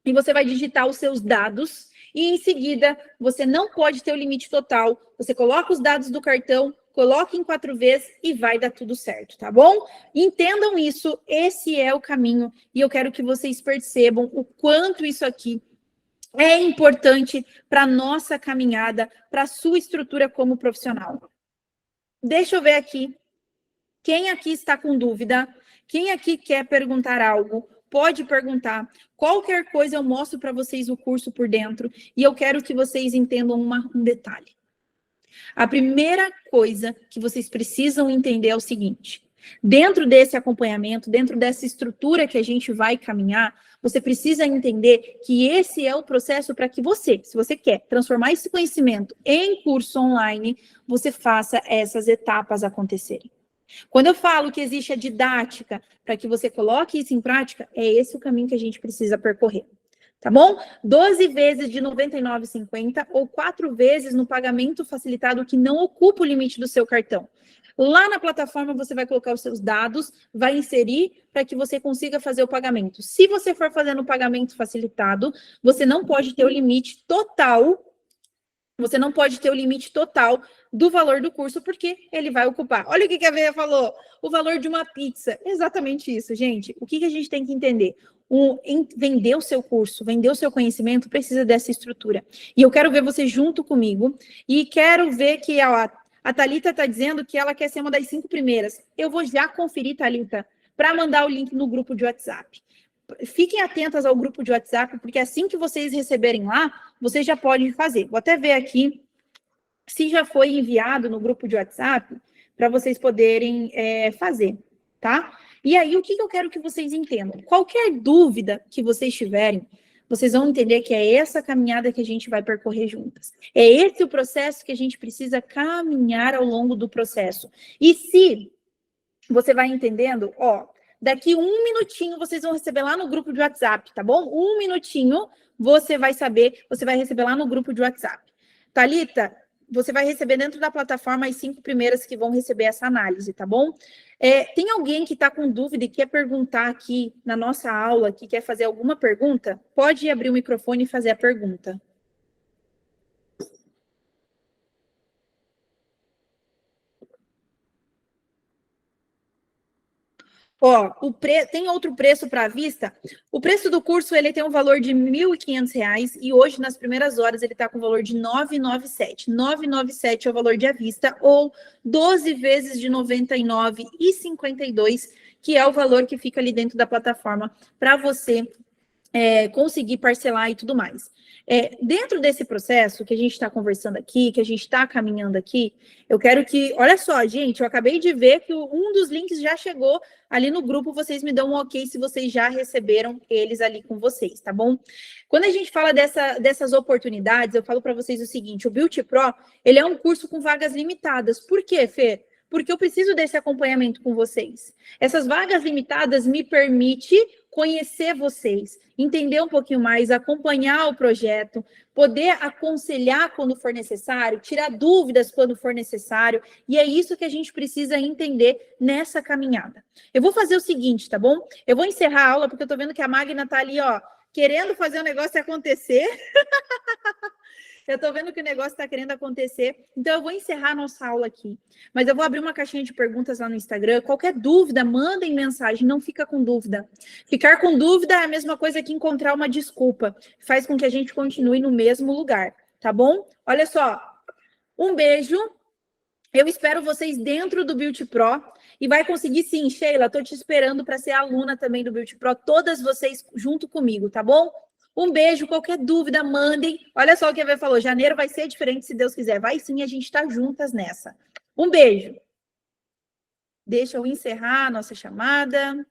E você vai digitar os seus dados. E em seguida, você não pode ter o limite total. Você coloca os dados do cartão, coloca em 4 vezes e vai dar tudo certo, tá bom? Entendam isso, esse é o caminho. E eu quero que vocês percebam o quanto isso aqui é importante para a nossa caminhada, para a sua estrutura como profissional. Deixa eu ver aqui. Quem aqui está com dúvida? Quem aqui quer perguntar algo? pode perguntar. Qualquer coisa eu mostro para vocês o curso por dentro e eu quero que vocês entendam um detalhe. A primeira coisa que vocês precisam entender é o seguinte: dentro desse acompanhamento, dentro dessa estrutura que a gente vai caminhar, você precisa entender que esse é o processo para que você, se você quer transformar esse conhecimento em curso online, você faça essas etapas acontecerem. Quando eu falo que existe a didática para que você coloque isso em prática, é esse o caminho que a gente precisa percorrer. Tá bom? 12 vezes de R$ 99,50 ou 4 vezes no pagamento facilitado que não ocupa o limite do seu cartão. Lá na plataforma você vai colocar os seus dados, vai inserir para que você consiga fazer o pagamento. Se você for fazendo o pagamento facilitado, você não pode ter o limite total. Você não pode ter o limite total do valor do curso, porque ele vai ocupar. Olha o que a Veia falou, o valor de uma pizza. Exatamente isso, gente. O que a gente tem que entender? Vender o seu curso, vender o seu conhecimento, precisa dessa estrutura. E eu quero ver você junto comigo, e quero ver que a Thalita está dizendo que ela quer ser uma das 5 primeiras. Eu vou já conferir, Thalita, para mandar o link no grupo de WhatsApp. Fiquem atentas ao grupo de WhatsApp, porque assim que vocês receberem lá, vocês já podem fazer. Vou até ver aqui se já foi enviado no grupo de WhatsApp, para vocês poderem fazer, tá? E aí, o que eu quero que vocês entendam? Qualquer dúvida que vocês tiverem, vocês vão entender que é essa caminhada que a gente vai percorrer juntas. É esse o processo que a gente precisa caminhar ao longo do processo. E se você vai entendendo, ó, daqui 1 minutinho vocês vão receber lá no grupo de WhatsApp, tá bom? 1 minutinho você vai saber, você vai receber lá no grupo de WhatsApp. Thalita, você vai receber dentro da plataforma as 5 primeiras que vão receber essa análise, tá bom? Tem alguém que está com dúvida e quer perguntar aqui na nossa aula, que quer fazer alguma pergunta? Pode abrir o microfone e fazer a pergunta. Ó, tem outro preço para a vista? O preço do curso ele tem um valor de R$ 1.500 e hoje, nas primeiras horas, ele está com o valor de R$ 997. R$ 997 é o valor de à vista, ou 12 vezes de R$ 99,52, que é o valor que fica ali dentro da plataforma para você conseguir parcelar e tudo mais. Dentro desse processo que a gente está conversando aqui, que a gente está caminhando aqui, eu quero que... Olha só, gente, eu acabei de ver que um dos links já chegou ali no grupo, vocês me dão um ok se vocês já receberam eles ali com vocês, tá bom? Quando a gente fala dessas oportunidades, eu falo para vocês o seguinte, o Beauty Pro, ele é um curso com vagas limitadas. Por quê, Fê? Porque eu preciso desse acompanhamento com vocês. Essas vagas limitadas me permitem conhecer vocês, entender um pouquinho mais, acompanhar o projeto, poder aconselhar quando for necessário, tirar dúvidas quando for necessário, e é isso que a gente precisa entender nessa caminhada. Eu vou fazer o seguinte, tá bom? Eu vou encerrar a aula, porque eu tô vendo que a Magna tá ali, ó, querendo fazer o negócio acontecer. Eu tô vendo que o negócio está querendo acontecer, então eu vou encerrar a nossa aula aqui. Mas eu vou abrir uma caixinha de perguntas lá no Instagram. Qualquer dúvida, mandem mensagem, não fica com dúvida. Ficar com dúvida é a mesma coisa que encontrar uma desculpa. Faz com que a gente continue no mesmo lugar, tá bom? Olha só, um beijo. Eu espero vocês dentro do Beauty Pro. E vai conseguir sim, Sheila, tô te esperando para ser aluna também do Beauty Pro. Todas vocês junto comigo, tá bom? Um beijo, qualquer dúvida, mandem. Olha só o que a Vê falou, janeiro vai ser diferente, se Deus quiser. Vai sim, a gente está juntas nessa. Um beijo. Deixa eu encerrar a nossa chamada.